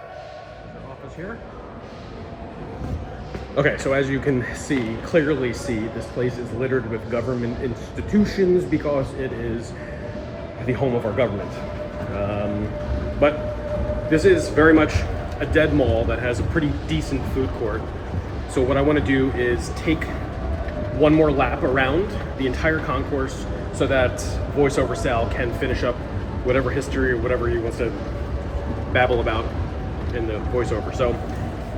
Office here. Okay, so as you can clearly see, this place is littered with government institutions because it is the home of our government. But this is very much a dead mall that has a pretty decent food court. So what I want to do is take one more lap around the entire concourse so that voiceover Sal can finish up whatever history or whatever he wants to babble about in the voiceover. So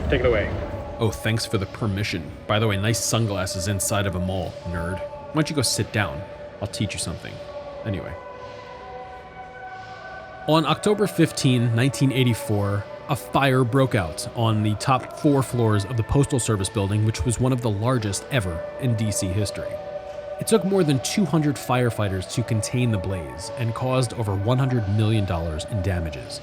take it away. Oh, thanks for the permission. By the way, nice sunglasses inside of a mall, nerd. Why don't you go sit down? I'll teach you something. Anyway. On October 15, 1984, a fire broke out on the top 4 floors of the Postal Service building, which was one of the largest ever in DC history. It took more than 200 firefighters to contain the blaze and caused over $100 million in damages.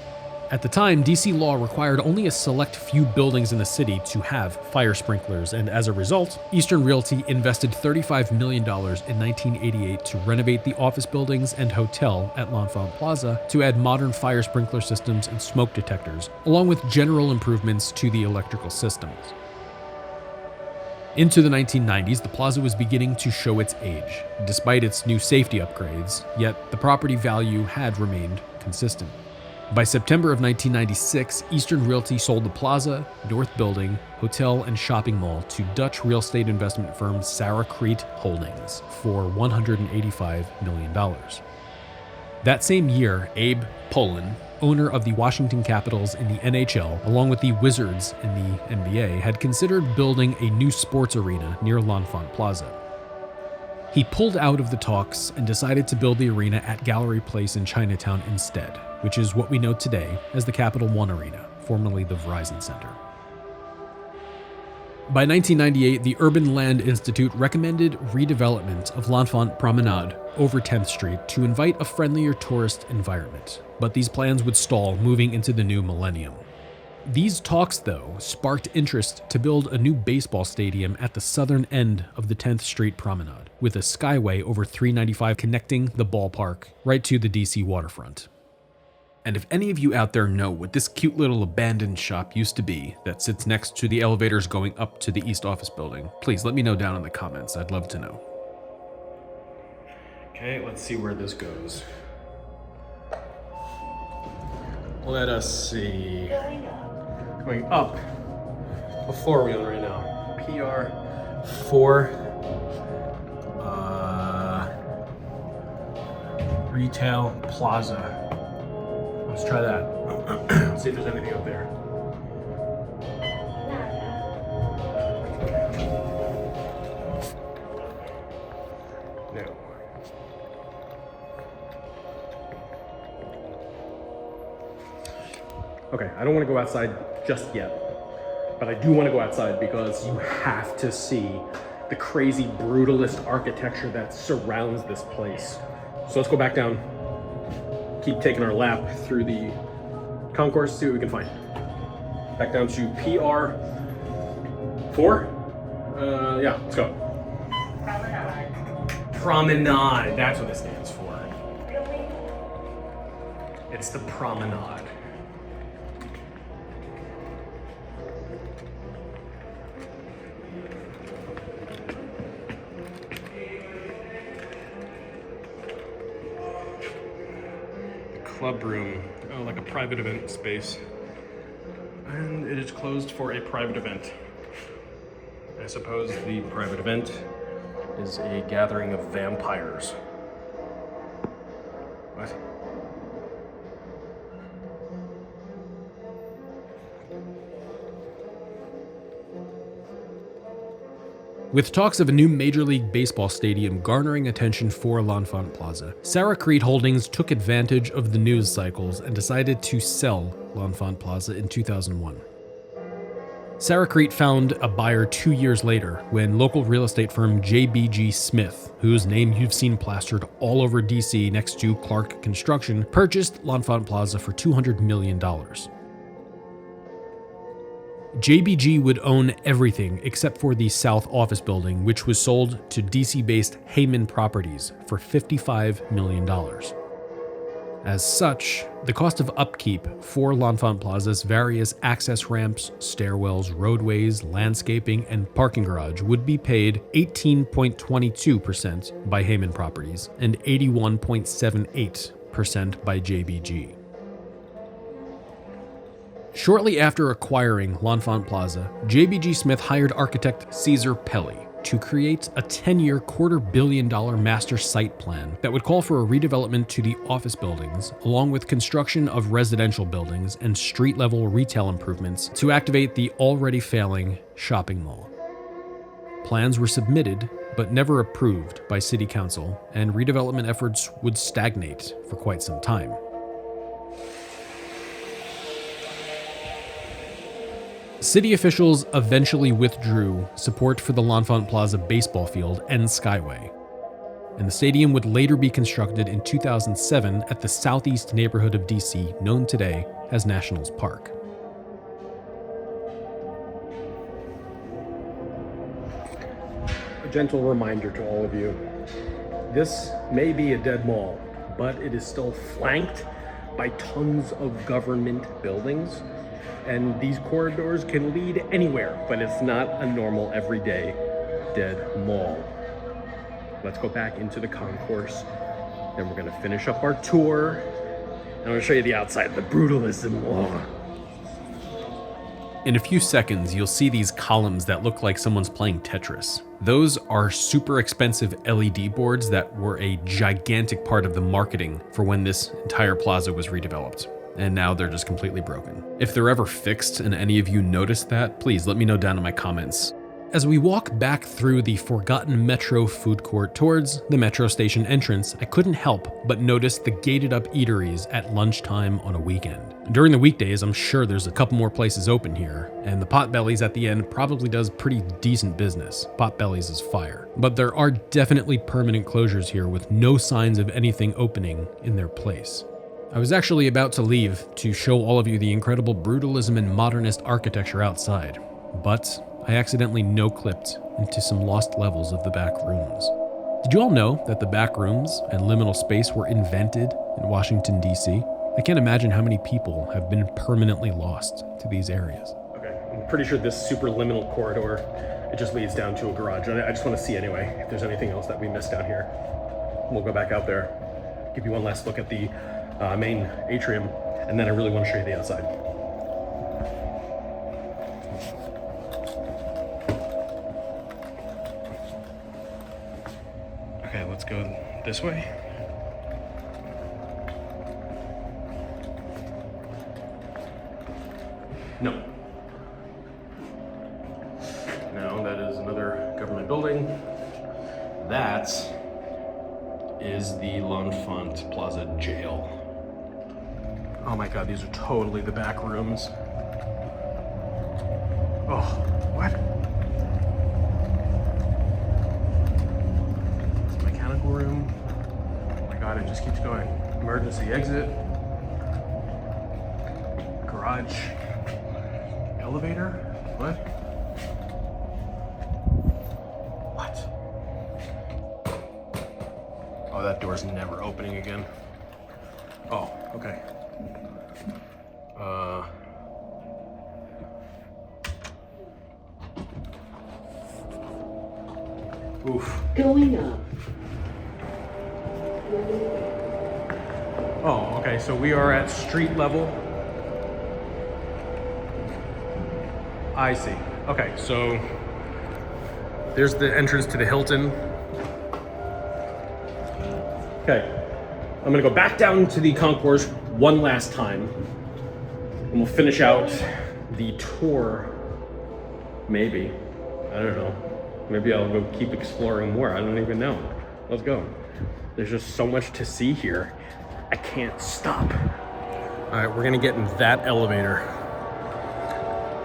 At the time, DC law required only a select few buildings in the city to have fire sprinklers, and as a result, Eastern Realty invested $35 million in 1988 to renovate the office buildings and hotel at L'Enfant Plaza to add modern fire sprinkler systems and smoke detectors, along with general improvements to the electrical systems. Into the 1990s, the plaza was beginning to show its age, despite its new safety upgrades, yet the property value had remained consistent. By September of 1996, Eastern Realty sold the plaza, North Building, hotel, and shopping mall to Dutch real estate investment firm Sarah Crete Holdings for $185 million. That same year, Abe Pollin, owner of the Washington Capitals in the NHL, along with the Wizards in the NBA, had considered building a new sports arena near L'Enfant Plaza. He pulled out of the talks and decided to build the arena at Gallery Place in Chinatown instead, which is what we know today as the Capital One Arena, formerly the Verizon Center. By 1998, the Urban Land Institute recommended redevelopment of L'Enfant Promenade over 10th Street to invite a friendlier tourist environment, but these plans would stall moving into the new millennium. These talks, though, sparked interest to build a new baseball stadium at the southern end of the 10th Street Promenade, with a skyway over 395 connecting the ballpark right to the DC waterfront. And if any of you out there know what this cute little abandoned shop used to be that sits next to the elevators going up to the East Office building, please let me know down in the comments. I'd love to know. Okay, let's see where this goes. Let us see. Going up. What floor are we on right now? PR4. Retail Plaza. Let's try that. Let's see if there's anything up there. No. Okay, I don't want to go outside just yet, but I do want to go outside because you have to see the crazy brutalist architecture that surrounds this place. So let's go back down, keep taking our lap through the concourse, see what we can find. Back down to PR4. Yeah, let's go. Promenade, that's what it stands for. It's the promenade. Club room, oh, like a private event space. And it is closed for a private event. I suppose the private event is a gathering of vampires. What? With talks of a new Major League Baseball stadium garnering attention for L'Enfant Plaza, Sarah Creed Holdings took advantage of the news cycles and decided to sell L'Enfant Plaza in 2001. Sarah Creed found a buyer 2 years later when local real estate firm JBG Smith, whose name you've seen plastered all over DC next to Clark Construction, purchased L'Enfant Plaza for $200 million. JBG would own everything except for the South Office building, which was sold to DC-based Heyman Properties for $55 million. As such, the cost of upkeep for L'Enfant Plaza's various access ramps, stairwells, roadways, landscaping, and parking garage would be paid 18.22% by Heyman Properties and 81.78% by JBG. Shortly after acquiring L'Enfant Plaza, JBG Smith hired architect Caesar Pelli to create a 10-year $250 million master site plan that would call for a redevelopment to the office buildings, along with construction of residential buildings and street-level retail improvements to activate the already failing shopping mall. Plans were submitted, but never approved by City Council, and redevelopment efforts would stagnate for quite some time. City officials eventually withdrew support for the L'Enfant Plaza baseball field and skyway, and the stadium would later be constructed in 2007 at the southeast neighborhood of DC, known today as Nationals Park. A gentle reminder to all of you, this may be a dead mall, but it is still flanked by tons of government buildings. And these corridors can lead anywhere, but it's not a normal everyday dead mall. Let's go back into the concourse, then we're gonna finish up our tour, and I'm gonna show you the outside, the brutalism wall. In a few seconds, you'll see these columns that look like someone's playing Tetris. Those are super expensive LED boards that were a gigantic part of the marketing for when this entire plaza was redeveloped. And now they're just completely broken. If they're ever fixed and any of you noticed that, please let me know down in my comments. As we walk back through the forgotten Metro food court towards the Metro station entrance, I couldn't help but notice the gated up eateries at lunchtime on a weekend. During the weekdays, I'm sure there's a couple more places open here, and the Potbellies at the end probably does pretty decent business. Potbellies is fire. But there are definitely permanent closures here with no signs of anything opening in their place. I was actually about to leave to show all of you the incredible brutalism and modernist architecture outside, but I accidentally no-clipped into some lost levels of the back rooms. Did you all know that the back rooms and liminal space were invented in Washington, D.C.? I can't imagine how many people have been permanently lost to these areas. Okay, I'm pretty sure this super liminal corridor, it just leads down to a garage. I just want to see anyway if there's anything else that we missed down here. We'll go back out there, give you one last look at the main atrium, and then I really want to show you the outside. Okay, let's go this way. No. No, that is another government building. That is the L'Enfant Plaza jail. Oh my god, these are totally the back rooms. Oh, what? It's a mechanical room. Oh my god, it just keeps going. Emergency exit. Garage. Elevator? What? What? Oh, that door's never opening again. Oh, okay. Oof. Going up. Oh, okay, so we are at street level. I see. Okay, so there's the entrance to the Hilton. Okay, I'm gonna go back down to the concourse one last time, and we'll finish out the tour. Maybe. I don't know. Maybe I'll go keep exploring more. I don't even know. Let's go. There's just so much to see here. I can't stop. All right, we're gonna get in that elevator.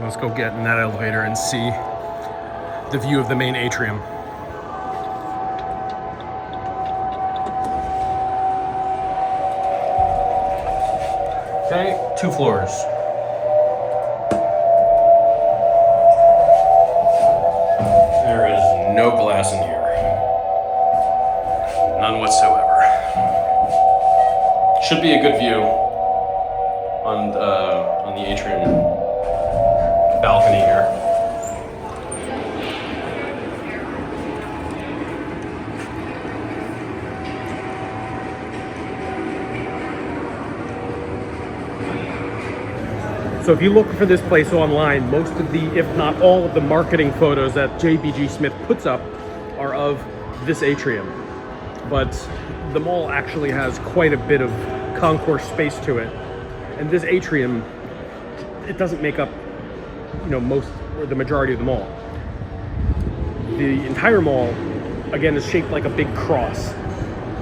Let's go get in that elevator and see the view of the main atrium. Okay, 2 floors. There is no glass in here. None whatsoever. Should be a good view on the atrium balcony here. So if you look for this place online, most of the, if not all of the marketing photos that JBG Smith puts up are of this atrium. But the mall actually has quite a bit of concourse space to it. And this atrium, it doesn't make up, you know, most or the majority of the mall. The entire mall, again, is shaped like a big cross.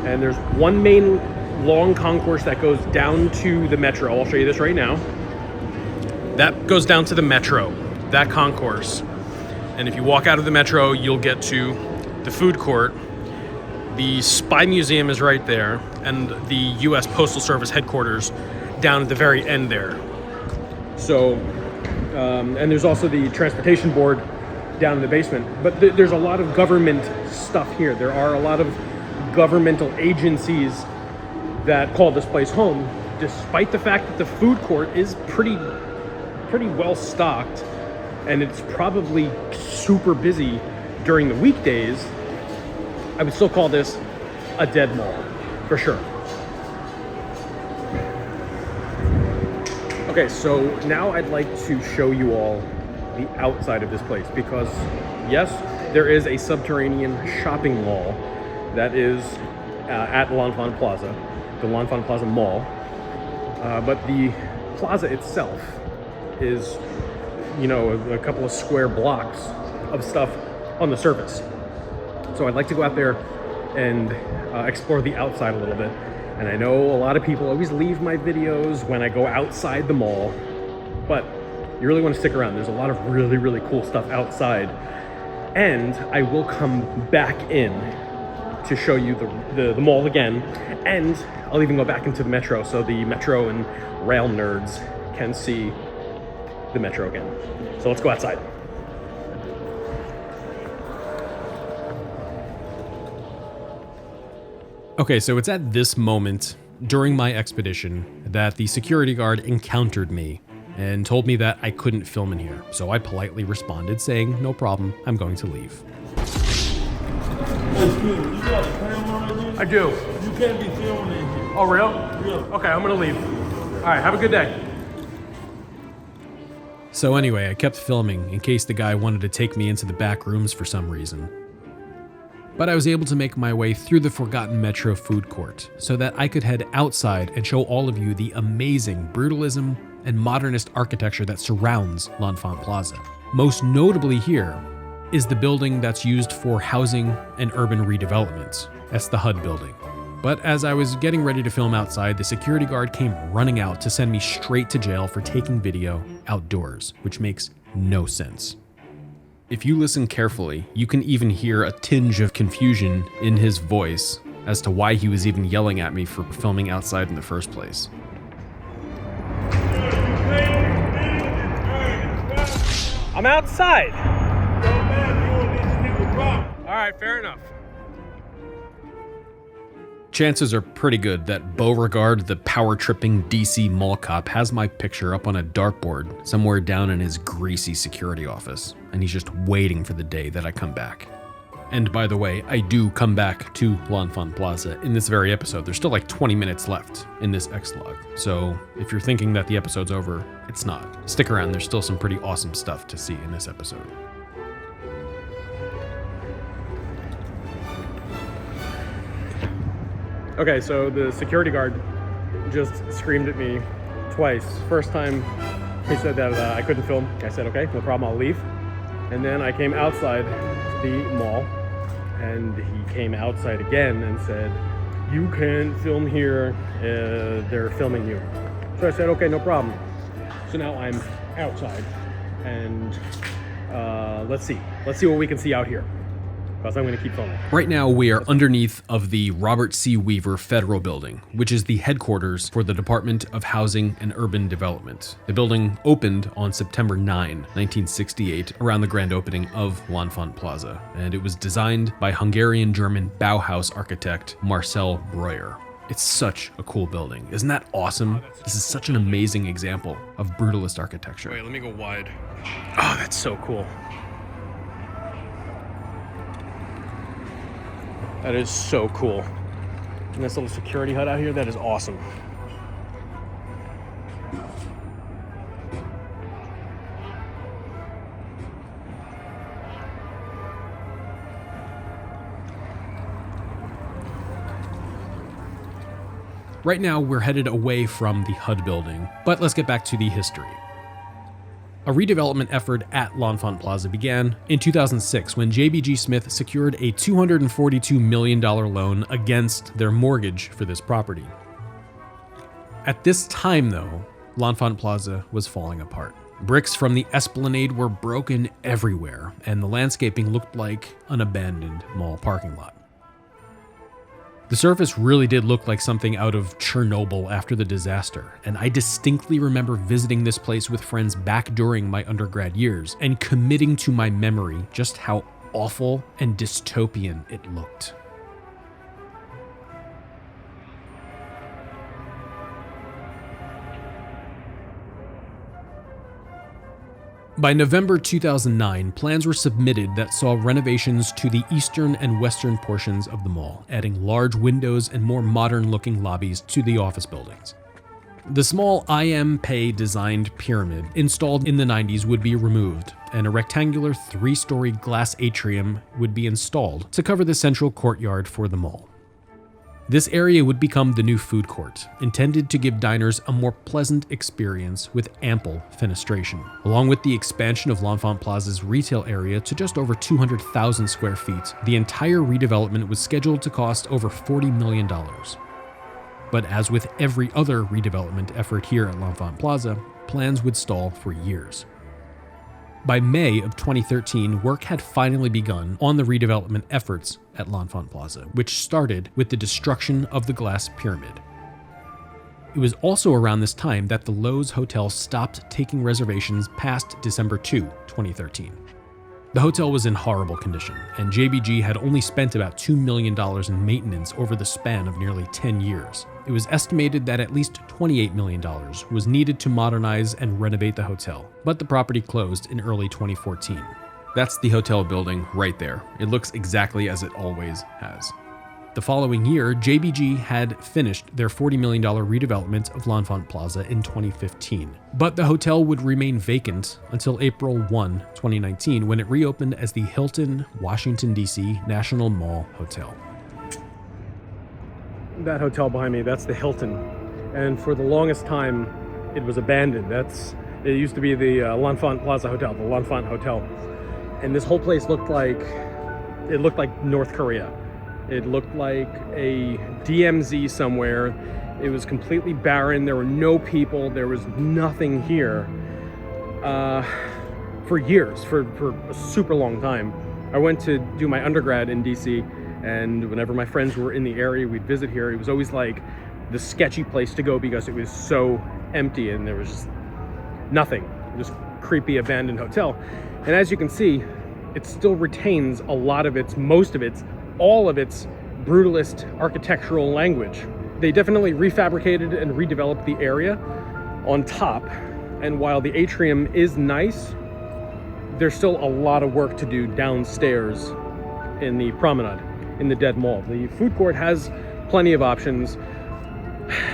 And there's one main long concourse that goes down to the metro. I'll show you this right now. That goes down to the metro, that concourse. And if you walk out of the metro, you'll get to the food court. The Spy Museum is right there, and the US Postal Service headquarters down at the very end there. So, and there's also the transportation board down in the basement. But there's a lot of government stuff here. There are a lot of governmental agencies that call this place home, despite the fact that the food court is pretty well stocked, and it's probably super busy during the weekdays. I would still call this a dead mall, for sure. Okay, so now I'd like to show you all the outside of this place, because yes, there is a subterranean shopping mall that is at L'Enfant Plaza, the L'Enfant Plaza Mall, but the plaza itself is, you know, a couple of square blocks of stuff on the surface. So I'd like to go out there and explore the outside a little bit. And I know a lot of people always leave my videos when I go outside the mall, but you really want to stick around. There's a lot of really cool stuff outside. And I will come back in to show you the mall again, and I'll even go back into the metro so the metro and rail nerds can see the metro again. So let's go outside. Okay, so it's at this moment during my expedition that the security guard encountered me and told me that I couldn't film in here. So I politely responded saying, no problem, I'm going to leave. I do. You can't be filming in here. Oh, real? Yeah. Okay, I'm gonna leave. All right, have a good day. So anyway, I kept filming in case the guy wanted to take me into the back rooms for some reason. But I was able to make my way through the forgotten Metro food court so that I could head outside and show all of you the amazing brutalism and modernist architecture that surrounds L'Enfant Plaza. Most notably here is the building that's used for housing and urban redevelopment. That's the HUD building. But as I was getting ready to film outside, the security guard came running out to send me straight to jail for taking video outdoors, which makes no sense. If you listen carefully, you can even hear a tinge of confusion in his voice as to why he was even yelling at me for filming outside in the first place. I'm outside. All right, fair enough. Chances are pretty good that Beauregard, the power-tripping DC mall cop, has my picture up on a dartboard somewhere down in his greasy security office, and he's just waiting for the day that I come back. And by the way, I do come back to L'Enfant Plaza in this very episode. There's still like 20 minutes left in this ExLog, so if you're thinking that the episode's over, it's not. Stick around, there's still some pretty awesome stuff to see in this episode. Okay, so the security guard just screamed at me twice. First time he said that I couldn't film. I said, okay, no problem, I'll leave. And then I came outside the mall, and he came outside again and said, you can't film here, they're filming you. So I said, okay, no problem. So now I'm outside, and let's see what we can see out here, because I'm going to keep filming. Right now, we are underneath of the Robert C. Weaver Federal Building, which is the headquarters for the Department of Housing and Urban Development. The building opened on September 9, 1968, around the grand opening of L'Enfant Plaza, and it was designed by Hungarian-German Bauhaus architect Marcel Breuer. It's such a cool building. Isn't that awesome? This is such an amazing example of brutalist architecture. Wait, let me go wide. Oh, that's so cool. That is so cool. And this little security hut out here, that is awesome. Right now, we're headed away from the HUD building, but let's get back to the history. A redevelopment effort at L'Enfant Plaza began in 2006 when JBG Smith secured a $242 million loan against their mortgage for this property. At this time, though, L'Enfant Plaza was falling apart. Bricks from the esplanade were broken everywhere, and the landscaping looked like an abandoned mall parking lot. The surface really did look like something out of Chernobyl after the disaster, and I distinctly remember visiting this place with friends back during my undergrad years and committing to my memory just how awful and dystopian it looked. By November 2009, plans were submitted that saw renovations to the eastern and western portions of the mall, adding large windows and more modern-looking lobbies to the office buildings. The small IM Pei designed pyramid installed in the 90s would be removed, and a rectangular 3-story glass atrium would be installed to cover the central courtyard for the mall. This area would become the new food court, intended to give diners a more pleasant experience with ample fenestration. Along with the expansion of L'Enfant Plaza's retail area to just over 200,000 square feet, the entire redevelopment was scheduled to cost over $40 million. But as with every other redevelopment effort here at L'Enfant Plaza, plans would stall for years. By May of 2013, work had finally begun on the redevelopment efforts at L'Enfant Plaza, which started with the destruction of the glass pyramid. It was also around this time that the Loews Hotel stopped taking reservations past December 2, 2013. The hotel was in horrible condition, and JBG had only spent about $2 million in maintenance over the span of nearly 10 years. It was estimated that at least $28 million was needed to modernize and renovate the hotel, but the property closed in early 2014. That's the hotel building right there. It looks exactly as it always has. The following year, JBG had finished their $40 million redevelopment of L'Enfant Plaza in 2015. But the hotel would remain vacant until April 1, 2019, when it reopened as the Hilton Washington, D.C. National Mall Hotel. That hotel behind me, that's the Hilton. And for the longest time, it was abandoned. It used to be the L'Enfant Plaza Hotel, the L'Enfant Hotel. And this whole place looked like North Korea. It looked like a DMZ somewhere. It was completely barren. There were no people. There was nothing here for years, for a super long time. I went to do my undergrad in DC, and whenever my friends were in the area, we'd visit here. It was always like the sketchy place to go because it was so empty and there was just nothing. Just creepy abandoned hotel. And as you can see, it still retains all of its brutalist architectural language. They definitely refabricated and redeveloped the area on top, and while the atrium is nice, there's still a lot of work to do downstairs in the promenade, in the dead mall. The food court has plenty of options,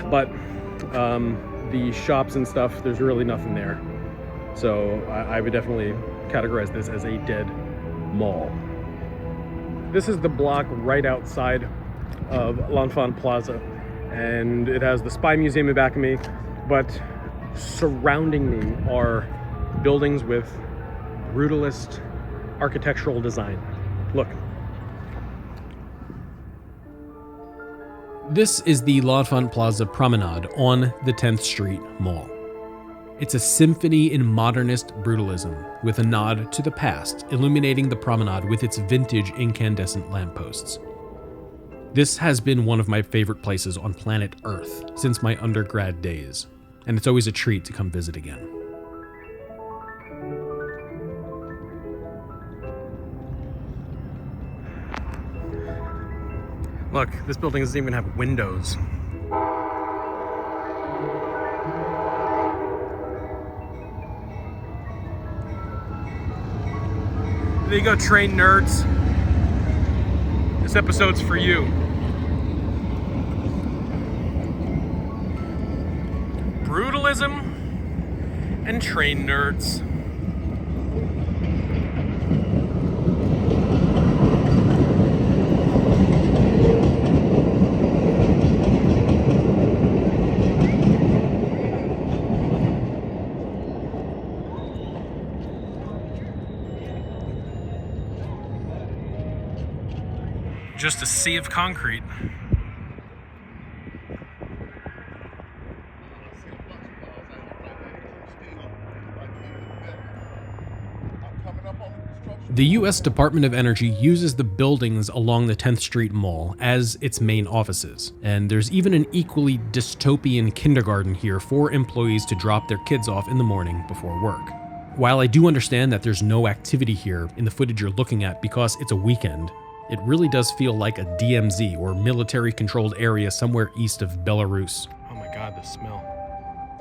but the shops and stuff, there's really nothing there. So I would definitely categorize this as a dead mall. This is the block right outside of L'Enfant Plaza, and it has the Spy Museum in back of me, but surrounding me are buildings with brutalist architectural design. Look. This is the L'Enfant Plaza Promenade on the 10th Street Mall. It's a symphony in modernist brutalism, with a nod to the past, illuminating the promenade with its vintage incandescent lampposts. This has been one of my favorite places on planet Earth since my undergrad days, and it's always a treat to come visit again. Look, this building doesn't even have windows. There you go, train nerds. This episode's for you. Brutalism and train nerds. Just a sea of concrete. The U.S. Department of Energy uses the buildings along the 10th Street Mall as its main offices, and there's even an equally dystopian kindergarten here for employees to drop their kids off in the morning before work. While I do understand that there's no activity here in the footage you're looking at because it's a weekend, it really does feel like a DMZ, or military-controlled area somewhere east of Belarus. Oh my god, the smell.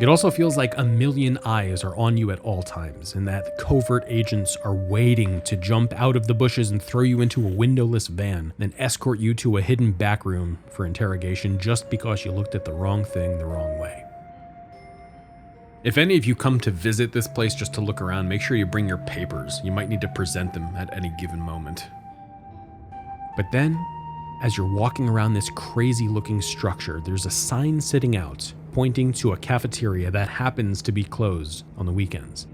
It also feels like a million eyes are on you at all times, and that covert agents are waiting to jump out of the bushes and throw you into a windowless van, then escort you to a hidden back room for interrogation just because you looked at the wrong thing the wrong way. If any of you come to visit this place just to look around, make sure you bring your papers. You might need to present them at any given moment. But then, as you're walking around this crazy-looking structure, there's a sign sitting out pointing to a cafeteria that happens to be closed on the weekends.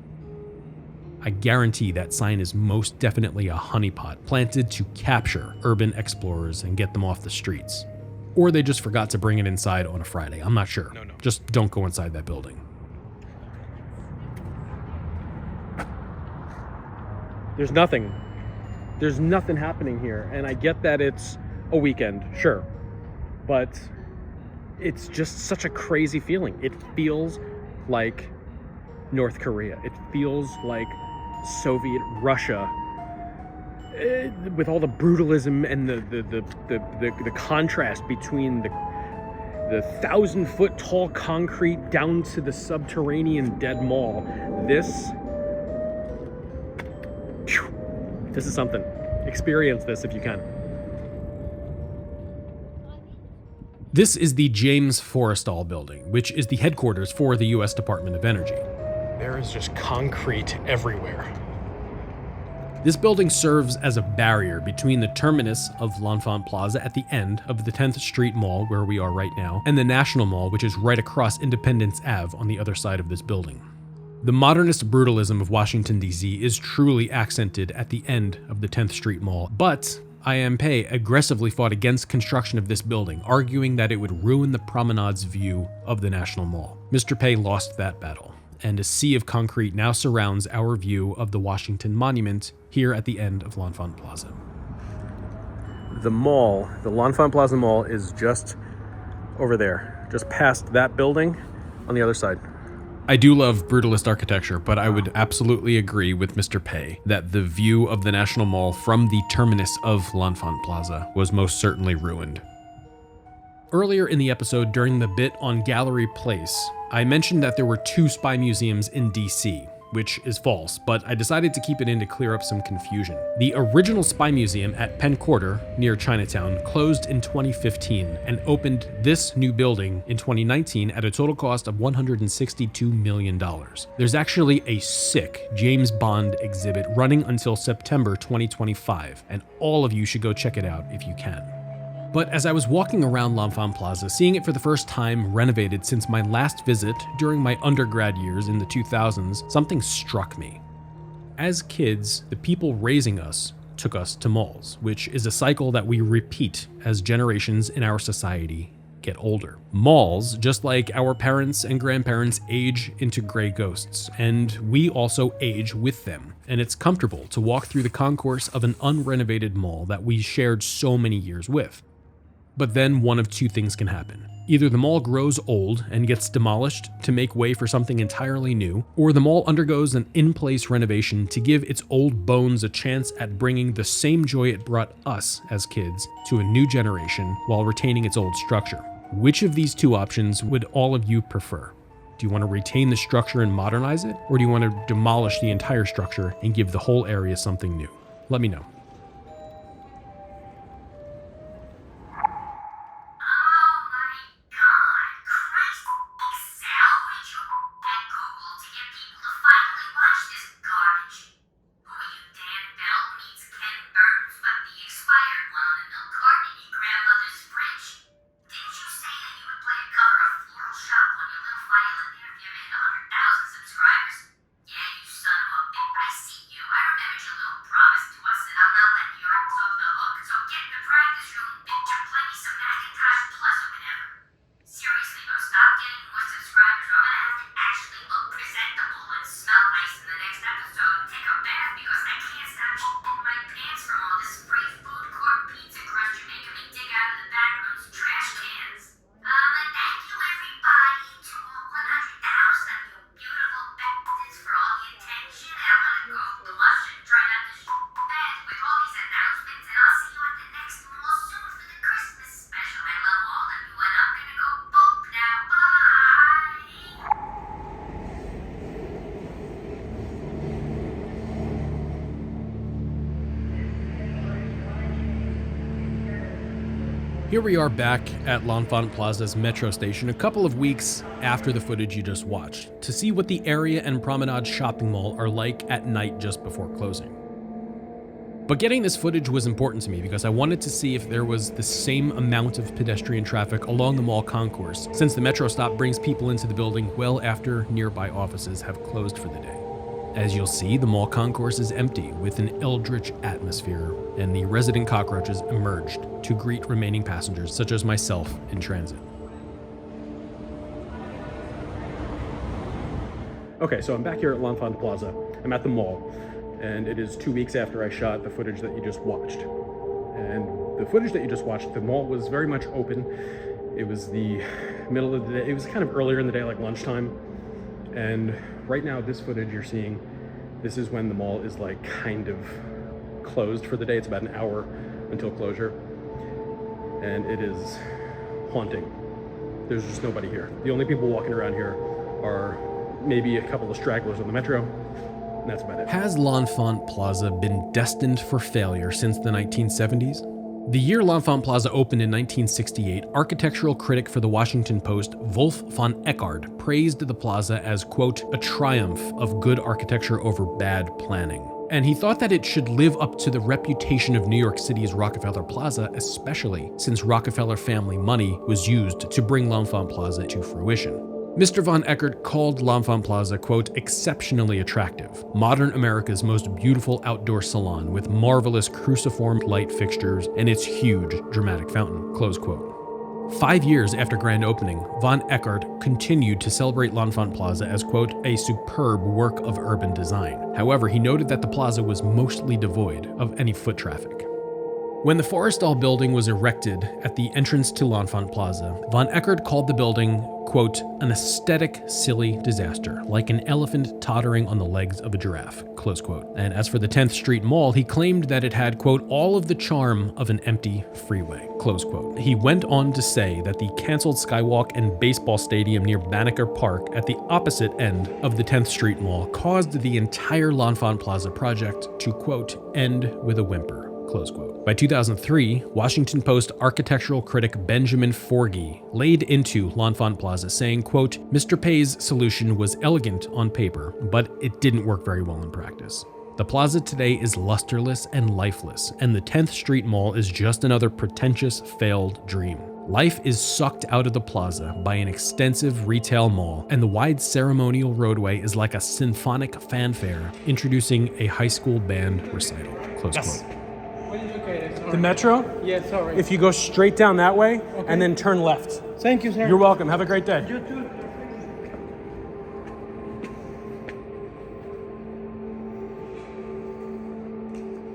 I guarantee that sign is most definitely a honeypot planted to capture urban explorers and get them off the streets. Or they just forgot to bring it inside on a Friday. I'm not sure. No. Just don't go inside that building. There's nothing. There's nothing happening here. And I get that it's a weekend, sure. But it's just such a crazy feeling. It feels like North Korea. It feels like Soviet Russia, with all the brutalism and the contrast between the 1,000-foot tall concrete down to the subterranean dead mall. This is something. Experience this if you can. This is the James Forrestal building, which is the headquarters for the U.S. Department of Energy. There is just concrete everywhere. This building serves as a barrier between the terminus of L'Enfant Plaza at the end of the 10th Street Mall, where we are right now, and the National Mall, which is right across Independence Ave on the other side of this building. The modernist brutalism of Washington, D.C. is truly accented at the end of the 10th Street Mall, but IMP aggressively fought against construction of this building, arguing that it would ruin the promenade's view of the National Mall. Mr. Pei lost that battle, and a sea of concrete now surrounds our view of the Washington Monument here at the end of L'Enfant Plaza. The mall, the L'Enfant Plaza Mall, is just over there, just past that building on the other side. I do love brutalist architecture, but I would absolutely agree with Mr. Pei that the view of the National Mall from the terminus of L'Enfant Plaza was most certainly ruined. Earlier in the episode, during the bit on Gallery Place, I mentioned that there were 2 spy museums in DC, which is false, but I decided to keep it in to clear up some confusion. The original spy museum at Penn Quarter, near Chinatown, closed in 2015 and opened this new building in 2019 at a total cost of $162 million. There's actually a sick James Bond exhibit running until September 2025, and all of you should go check it out if you can. But as I was walking around L'Enfant Plaza, seeing it for the first time renovated since my last visit during my undergrad years in the 2000s, something struck me. As kids, the people raising us took us to malls, which is a cycle that we repeat as generations in our society get older. Malls, just like our parents and grandparents, age into gray ghosts, and we also age with them. And it's comfortable to walk through the concourse of an unrenovated mall that we shared so many years with. But then one of 2 things can happen. Either the mall grows old and gets demolished to make way for something entirely new, or the mall undergoes an in-place renovation to give its old bones a chance at bringing the same joy it brought us as kids to a new generation while retaining its old structure. Which of these 2 options would all of you prefer? Do you want to retain the structure and modernize it, or do you want to demolish the entire structure and give the whole area something new? Let me know. Here we are back at L'Enfant Plaza's metro station a couple of weeks after the footage you just watched, to see what the area and Promenade shopping mall are like at night just before closing. But getting this footage was important to me because I wanted to see if there was the same amount of pedestrian traffic along the mall concourse, since the metro stop brings people into the building well after nearby offices have closed for the day. As you'll see, the mall concourse is empty with an eldritch atmosphere, and the resident cockroaches emerged to greet remaining passengers such as myself in transit. Okay, so I'm back here at L'Enfant Plaza. I'm at the mall. And it is 2 weeks after I shot the footage that you just watched. And the footage that you just watched, the mall was very much open. It was the middle of the day. It was kind of earlier in the day, like lunchtime. And right now, this footage you're seeing, this is when the mall is like kind of closed for the day. It's about an hour until closure. And it is haunting. There's just nobody here. The only people walking around here are maybe a couple of stragglers on the metro. And that's about it. Has L'Enfant Plaza been destined for failure since the 1970s? The year L'Enfant Plaza opened in 1968, architectural critic for the Washington Post, Wolf von Eckart, praised the plaza as, quote, a triumph of good architecture over bad planning. And he thought that it should live up to the reputation of New York City's Rockefeller Plaza, especially since Rockefeller family money was used to bring L'Enfant Plaza to fruition. Mr. von Eckart called L'Enfant Plaza, quote, exceptionally attractive, modern America's most beautiful outdoor salon with marvelous cruciform light fixtures and its huge dramatic fountain, close quote. 5 years after grand opening, von Eckart continued to celebrate L'Enfant Plaza as, quote, a superb work of urban design. However, he noted that the plaza was mostly devoid of any foot traffic. When the Forrestal building was erected at the entrance to L'Enfant Plaza, von Eckart called the building, quote, an aesthetic, silly disaster, like an elephant tottering on the legs of a giraffe, close quote. And as for the 10th Street Mall, he claimed that it had, quote, all of the charm of an empty freeway, close quote. He went on to say that the canceled Skywalk and baseball stadium near Banneker Park at the opposite end of the 10th Street Mall caused the entire L'Enfant Plaza project to, quote, end with a whimper. Close quote. By 2003, Washington Post architectural critic Benjamin Forgey laid into L'Enfant Plaza saying, quote, Mr. Pei's solution was elegant on paper, but it didn't work very well in practice. The plaza today is lusterless and lifeless, and the 10th Street Mall is just another pretentious, failed dream. Life is sucked out of the plaza by an extensive retail mall, and the wide ceremonial roadway is like a symphonic fanfare introducing a high school band recital. Close quote. The metro? Yeah, sorry. If you go straight down that way and then turn left. Thank you, sir. You're welcome. Have a great day. You too.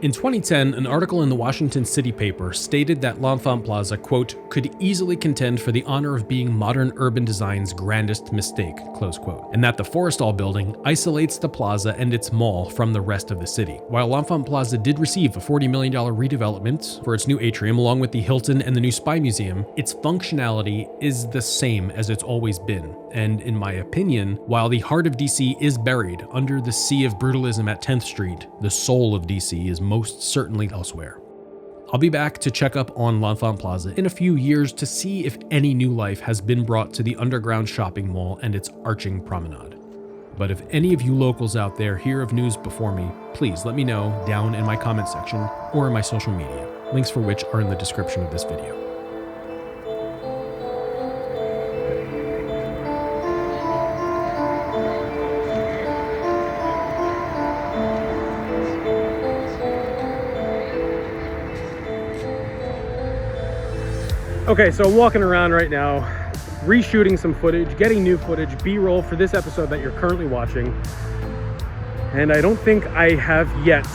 In 2010, an article in the Washington City paper stated that L'Enfant Plaza, quote, could easily contend for the honor of being modern urban design's grandest mistake, close quote, and that the Forrestal building isolates the plaza and its mall from the rest of the city. While L'Enfant Plaza did receive a $40 million redevelopment for its new atrium along with the Hilton and the new Spy Museum, its functionality is the same as it's always been. And in my opinion, while the heart of DC is buried under the sea of brutalism at 10th Street, the soul of DC is most certainly elsewhere. I'll be back to check up on L'Enfant Plaza in a few years to see if any new life has been brought to the underground shopping mall and its arching promenade. But if any of you locals out there hear of news before me, please let me know down in my comment section or in my social media, links for which are in the description of this video. Okay, so I'm walking around right now, reshooting some footage, getting new footage, B-roll for this episode that you're currently watching. And I don't think I have yet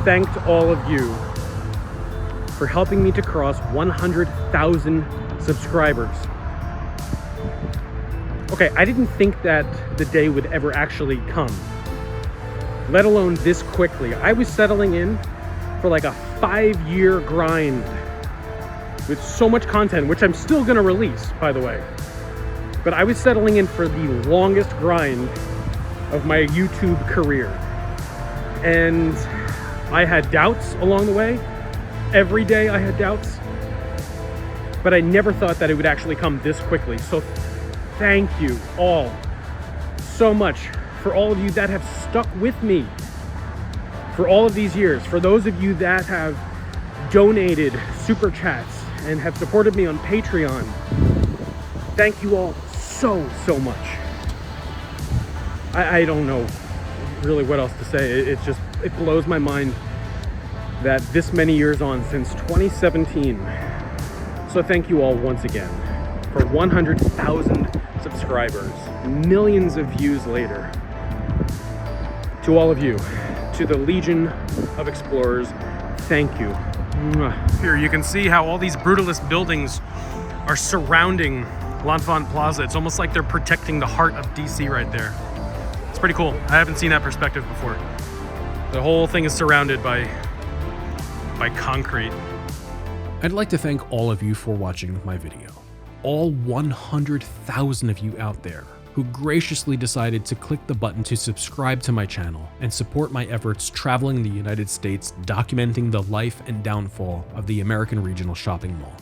thanked all of you for helping me to cross 100,000 subscribers. Okay, I didn't think that the day would ever actually come, let alone this quickly. I was settling in for like a 5-year grind with so much content, which I'm still gonna release, by the way. But I was settling in for the longest grind of my YouTube career. And I had doubts along the way. Every day I had doubts. But I never thought that it would actually come this quickly. So thank you all so much for all of you that have stuck with me for all of these years. For those of you that have donated super chats and have supported me on Patreon. Thank you all so much. I don't know really what else to say. It blows my mind that this many years on, since 2017. So thank you all once again for 100,000 subscribers, millions of views later. To all of you, to the Legion of Explorers. Thank you. Mwah. Here you can see how all these brutalist buildings are surrounding L'Enfant Plaza. It's almost like they're protecting the heart of DC right there. It's pretty cool. I haven't seen that perspective before. The whole thing is surrounded by concrete. I'd like to thank all of you for watching my video. All 100,000 of you out there who graciously decided to click the button to subscribe to my channel and support my efforts traveling the United States documenting the life and downfall of the American Regional Shopping Mall.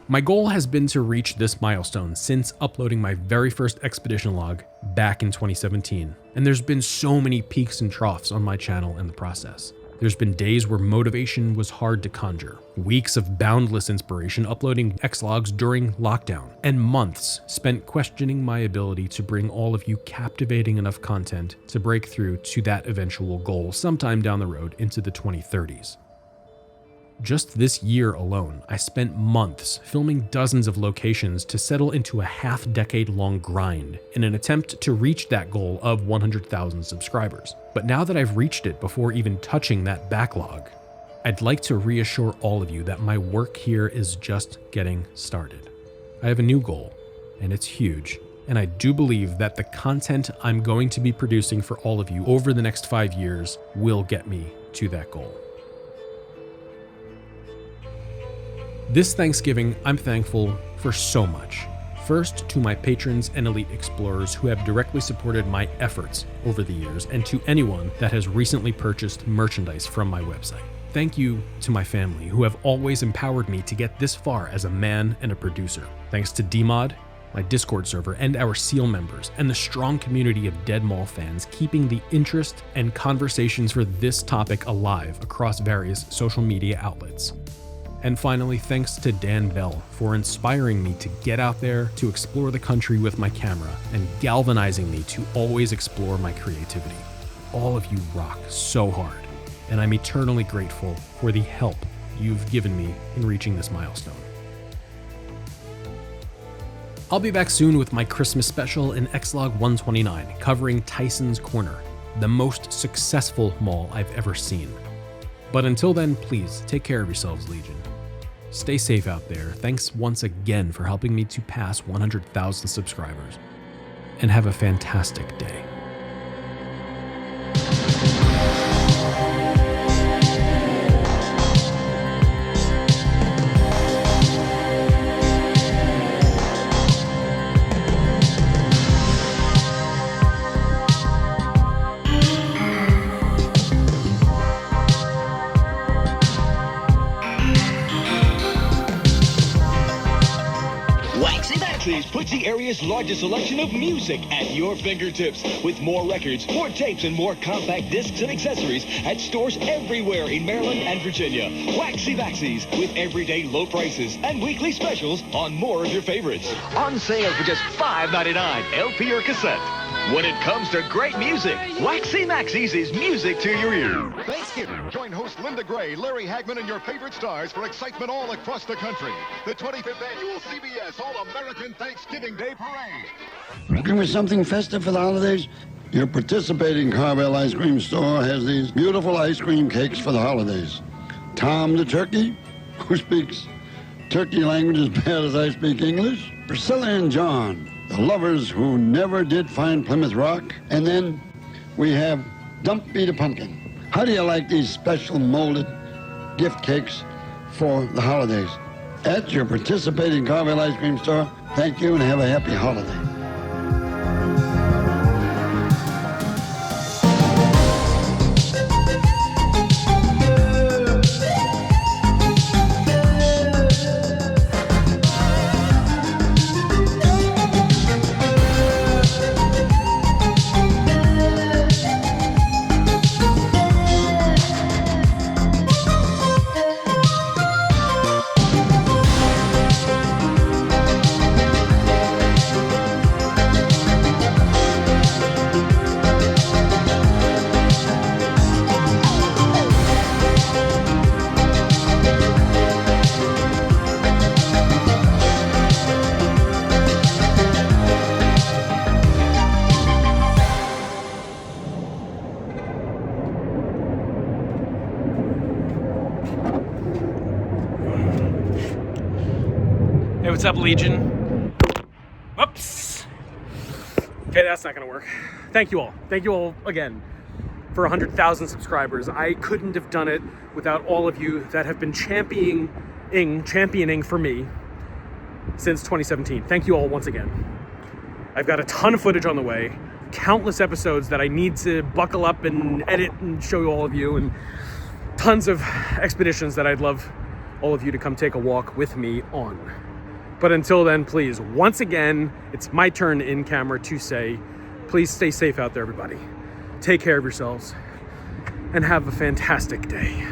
My goal has been to reach this milestone since uploading my very first expedition log back in 2017, and there's been so many peaks and troughs on my channel in the process. There's been days where motivation was hard to conjure, weeks of boundless inspiration uploading ExLogs during lockdown, and months spent questioning my ability to bring all of you captivating enough content to break through to that eventual goal sometime down the road into the 2030s. Just this year alone, I spent months filming dozens of locations to settle into a half-decade-long grind in an attempt to reach that goal of 100,000 subscribers. But now that I've reached it before even touching that backlog, I'd like to reassure all of you that my work here is just getting started. I have a new goal, and it's huge, and I do believe that the content I'm going to be producing for all of you over the next 5 years will get me to that goal. This Thanksgiving, I'm thankful for so much. First, to my patrons and elite explorers who have directly supported my efforts over the years, and to anyone that has recently purchased merchandise from my website. Thank you to my family who have always empowered me to get this far as a man and a producer. Thanks to DMod, my Discord server, and our SEAL members, and the strong community of Dead Mall fans keeping the interest and conversations for this topic alive across various social media outlets. And finally, thanks to Dan Bell for inspiring me to get out there to explore the country with my camera and galvanizing me to always explore my creativity. All of you rock so hard, and I'm eternally grateful for the help you've given me in reaching this milestone. I'll be back soon with my Christmas special in ExLog 129, covering Tyson's Corner, the most successful mall I've ever seen. But until then, please take care of yourselves, Legion. Stay safe out there. Thanks once again for helping me to pass 100,000 subscribers. And have a fantastic day. Puts the area's largest selection of music at your fingertips. With more records, more tapes, and more compact discs and accessories at stores everywhere in Maryland and Virginia. Waxy Vaxies with everyday low prices and weekly specials on more of your favorites. On sale for just $5.99, LP or cassette. When it comes to great music, Waxy Maxies is music to your ear. Thanksgiving. Join host Linda Gray, Larry Hagman, and your favorite stars for excitement all across the country. The 25th annual CBS All-American Thanksgiving Day Parade. Looking for something festive for the holidays? Your participating Carvel ice cream store has these beautiful ice cream cakes for the holidays. Tom the turkey, who speaks turkey language as bad as I speak English. Priscilla and John, the lovers who never did find Plymouth Rock. And then we have Dumpy the pumpkin. How do you like these special molded gift cakes for the holidays? At your participating Carvel ice cream store, thank you and have a happy holiday. Hey, what's up, Legion? Whoops. Okay, that's not gonna work. Thank you all. Thank you all again for 100,000 subscribers. I couldn't have done it without all of you that have been championing for me since 2017. Thank you all once again. I've got a ton of footage on the way, countless episodes that I need to buckle up and edit and show all of you, and tons of expeditions that I'd love all of you to come take a walk with me on. But until then, please, once again, it's my turn in camera to say, please stay safe out there, everybody. Take care of yourselves and have a fantastic day.